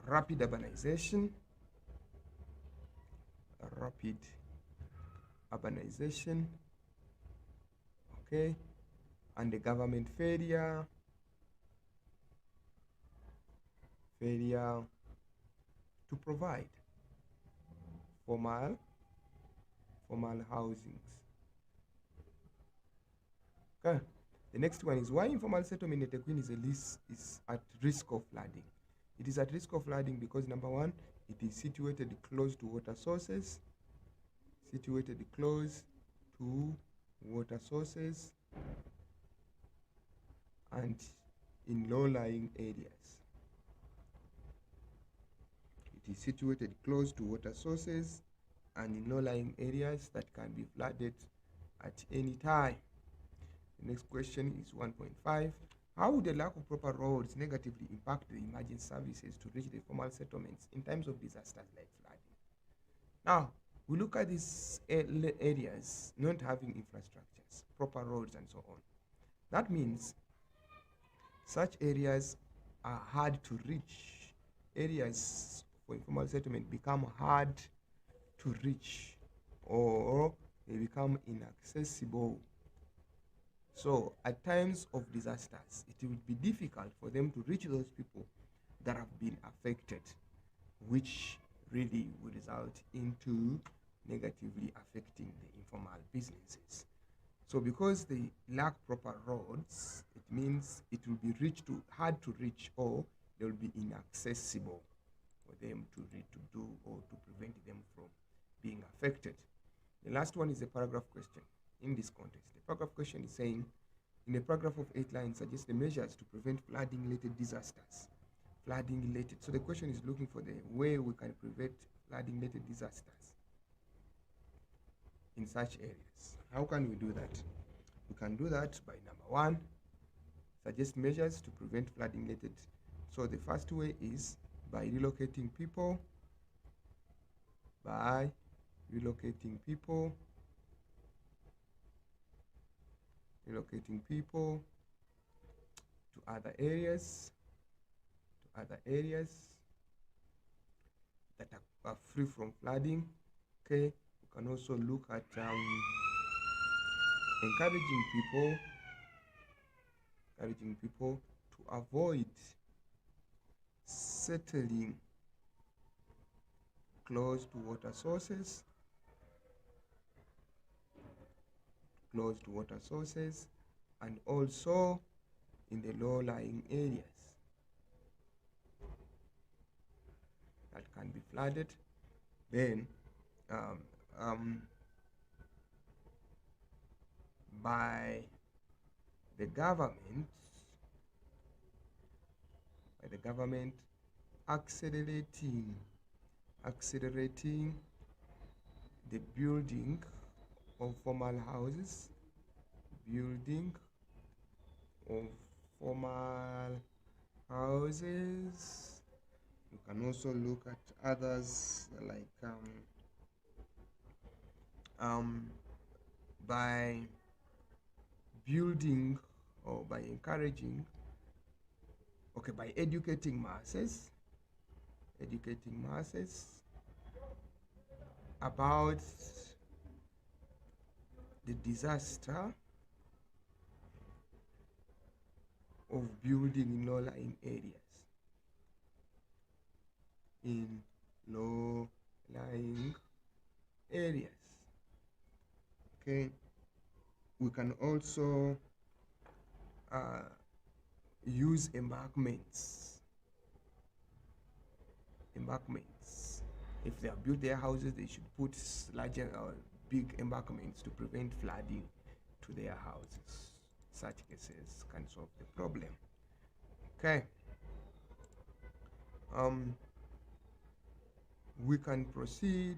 rapid urbanization, okay, and the government failure to provide formal housings. Okay. The next one is why informal settlement in eThekwini is at risk of flooding. It is at risk of flooding because number one, it is situated close to water sources. And in low-lying areas. It is situated close to water sources and in low-lying areas that can be flooded at any time. The next question is 1.5. How would the lack of proper roads negatively impact the emergency services to reach the formal settlements in times of disasters like flooding? Now, we look at these areas not having infrastructures, proper roads, and so on. That means such areas are hard to reach. Areas for informal settlement become hard to reach or they become inaccessible. So at times of disasters, it will be difficult for them to reach those people that have been affected, which really will result into negatively affecting the informal businesses. So because they lack proper roads, it means it will be hard to reach, or they will be inaccessible for them to do or to prevent them from being affected. The last one is a paragraph question. In this context, the paragraph question is saying, in a paragraph of 8 lines, suggest the measures to prevent flooding-related disasters. Flooding-related. So the question is looking for the way we can prevent flooding-related disasters in such areas. How can we do that? We can do that by number one, suggest measures to prevent flooding-related. So the first way is by relocating people, relocating to other areas, that are free from flooding. Okay, you can also look at encouraging people to avoid settling close to water sources, and also in the low-lying areas that can be flooded. Then by the government accelerating the building of formal houses, You can also look at others like by building or by encouraging, by educating masses about the disaster of building in low-lying areas. Okay, we can also use embankments. If they have built their houses, they should put larger or big embankments to prevent flooding to their houses. Such cases can solve the problem. Okay. We can proceed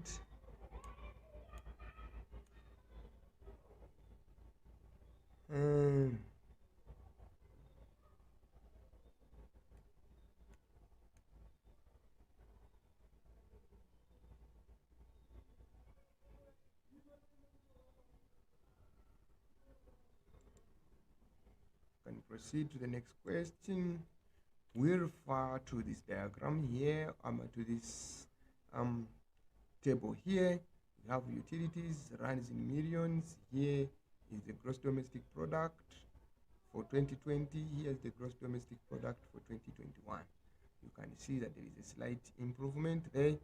to the next question. We refer to this diagram here, to this table here. We have utilities runs in millions. Here is the gross domestic product for 2020. Here is the gross domestic product for 2021. You can see that there is a slight improvement there.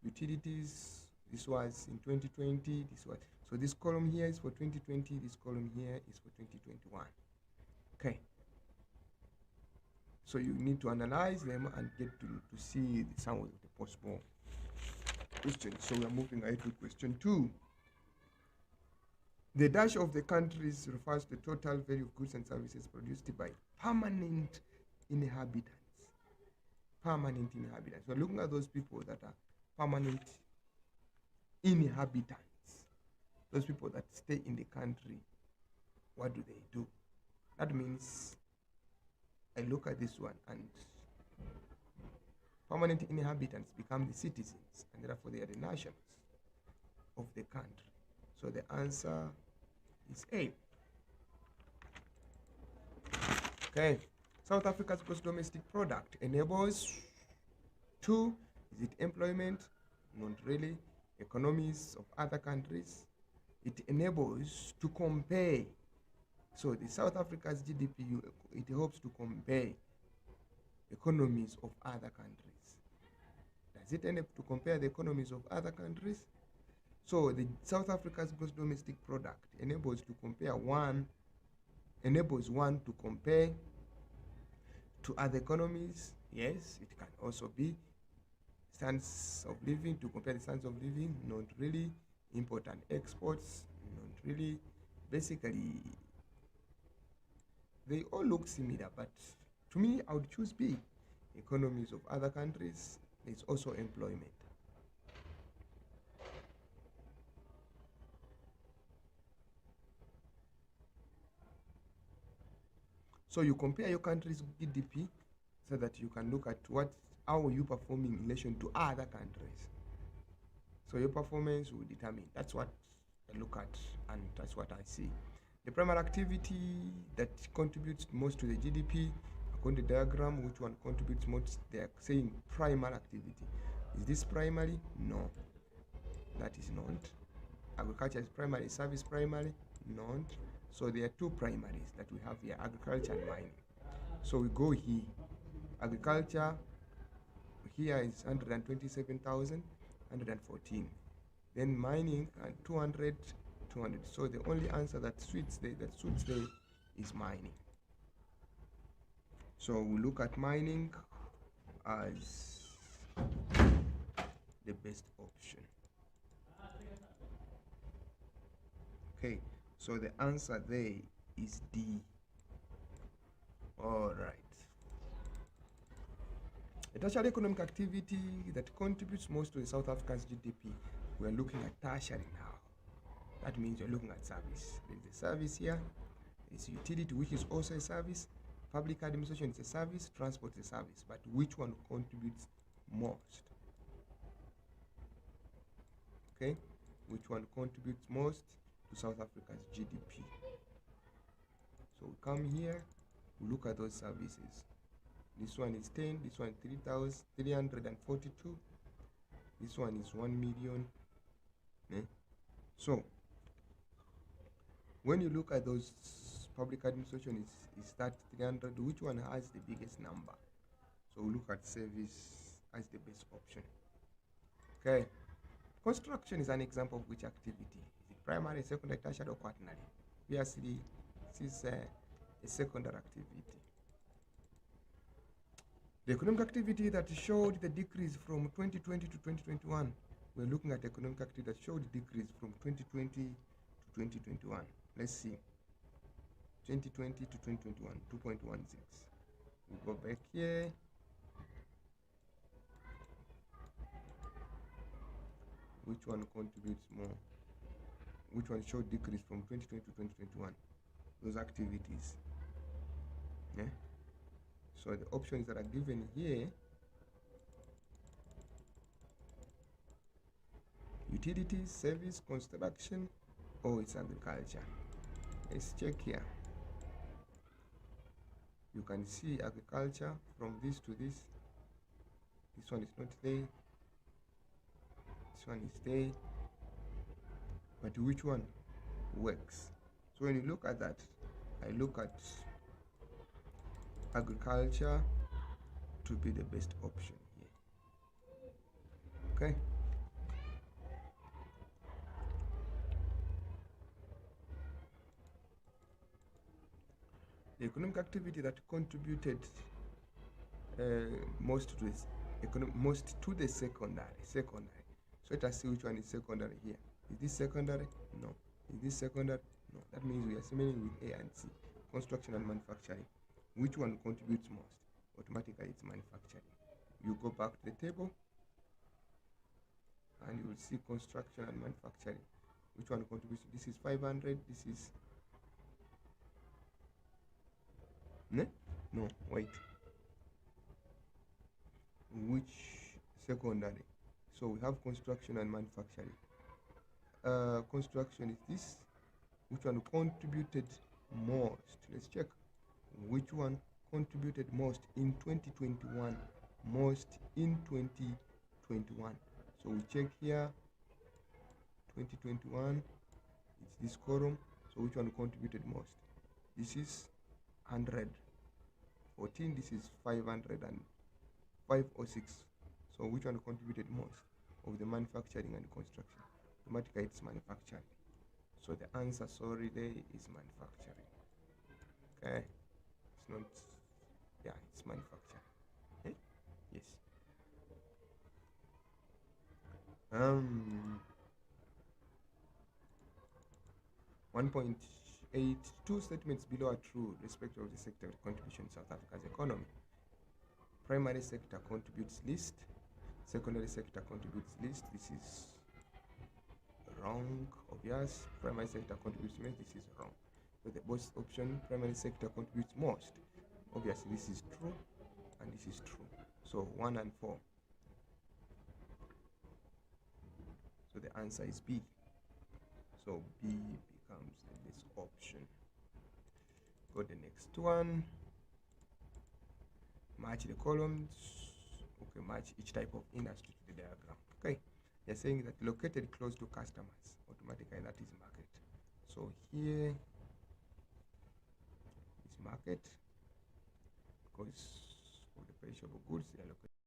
Utilities, this was in 2020, so this column here is for 2020, this column here is for 2021. Okay, so you need to analyze them and get to see some of the possible questions. So we are moving ahead to question 2. The dash of the countries refers to the total value of goods and services produced by permanent inhabitants. We're looking at those people that are permanent inhabitants, those people that stay in the country. What do? That means I look at this one, and permanent inhabitants become the citizens, and therefore they are the nationals of the country. So the answer is A. Okay, South Africa's gross domestic product enables 2. Is it employment? Not really. Economies of other countries. It enables to compare. So the South Africa's GDP, it helps to compare economies of other countries. Does it enable to compare the economies of other countries? So the South Africa's gross domestic product enables one to compare to other economies. Yes, it can also be standards of living, to compare the standards of living. Not really. Import and exports, not really. Basically, they all look similar, but to me, I would choose B. Economies of other countries. There's also employment. So you compare your country's GDP so that you can look at what how are you performing in relation to other countries. So your performance will determine. That's what I look at, and that's what I see. The primary activity that contributes most to the GDP, according to the diagram, which one contributes most? They are saying primary activity. Is this primary? No, that is not. Agriculture is primary, service primary? Not. So there are two primaries that we have here, agriculture and mining. So we go here. Agriculture here is 127,114. Then mining and 200. So the only answer that suits there is mining. So we look at mining as the best option. Okay, so the answer there is D. All right. A tertiary economic activity that contributes most to the South Africa's GDP. We're looking at tertiary now. That means you're looking at service. There's a service here. There's utility, which is also a service. Public administration is a service. Transport is a service. But which one contributes most? Okay, which one contributes most to South Africa's GDP? So we come here, we look at those services. This one is 10, this one 3,342, this one is 1 million. So when you look at those public administration is that 300, which one has the biggest number? So we look at service as the best option. Okay, construction is an example of which activity? Is it primary, secondary, tertiary, or quaternary? Obviously, this is a secondary activity. The economic activity that showed the decrease from 2020 to 2021. We're looking at economic activity that showed the decrease from 2020 to 2021. Let's see. 2020 to 2021, 2.16. We go back here. Which one contributes more? Which one showed decrease from 2020 to 2021? Those activities. Yeah. So the options that are given here: utilities, service, construction, or it's agriculture. Let's check here. You can see agriculture from this to this. This one is not there. This one is there. But which one works? So when you look at that, I look at agriculture to be the best option here. Okay. The economic activity that contributed most to this most to the secondary. So let us see which one is secondary here. Is this secondary? No. Is this secondary? No. That means we are similar with A and C. Construction and manufacturing. Which one contributes most? Automatically it's manufacturing. You go back to the table and you will see construction and manufacturing. Which one contributes? This is 500. This is no, wait. Which secondary? So we have construction and manufacturing. Construction is this. Which one contributed most? Let's check. Which one contributed most in 2021? Most in 2021. So we check here. 2021. It's this column. So which one contributed most? This is 114. This is 506. So which one contributed most of the manufacturing and construction? Automatically it's manufacturing. So the answer, sorry, there is manufacturing. Okay, it's not, yeah, it's manufacturing. Okay? Yes. 1.82 statements below are true respect of the sector contribution to South Africa's economy. Primary sector contributes least. Secondary sector contributes least. This is wrong, obvious. Primary sector contributes most. This is wrong. So the best option, primary sector contributes most. Obviously, this is true, and this is true. So So 1 and 4. So the answer is B. So B becomes this option. Go the next one. Match the columns. Okay, match each type of industry to the diagram. Okay, they're saying that located close to customers, automatically that is market. So here is market because of the perishable goods they are located.